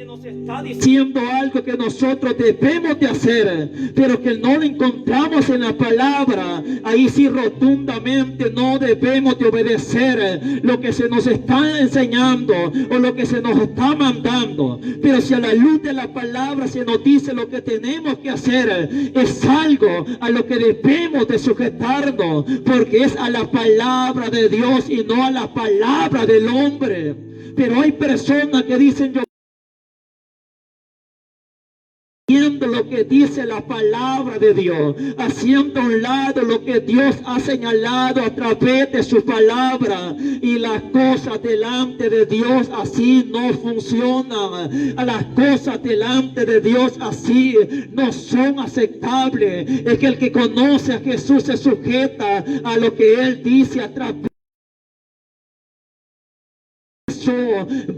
nos está diciendo algo que nosotros debemos de hacer, pero que no lo encontramos en la palabra, ahí sí rotundamente no debemos de obedecer lo que se nos está enseñando o lo que se nos está mandando. Pero si a la luz de la palabra se nos dice lo que tenemos que hacer, es algo a lo que debemos de sujetarnos, porque es a la palabra de Dios y no a la palabra del hombre. Pero hay personas que dicen: yo haciendo lo que dice la palabra de Dios, haciendo a un lado lo que Dios ha señalado a través de su palabra, y las cosas delante de Dios así no funcionan. A las cosas delante de Dios así no son aceptables. Es que el que conoce a Jesús se sujeta a lo que Él dice a través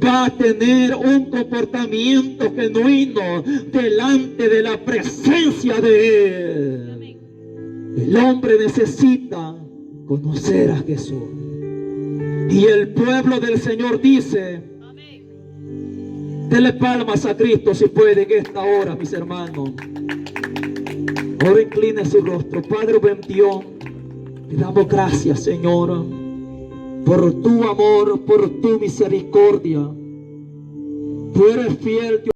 va a tener un comportamiento genuino delante de la presencia de Él. El hombre necesita conocer a Jesús. Y el pueblo del Señor dice: denle palmas a Cristo si puede en esta hora, mis hermanos. Ahora incline su rostro. Padre bendito, te damos gracias, Señor, por tu amor, por tu misericordia. Tú eres fiel, Dios.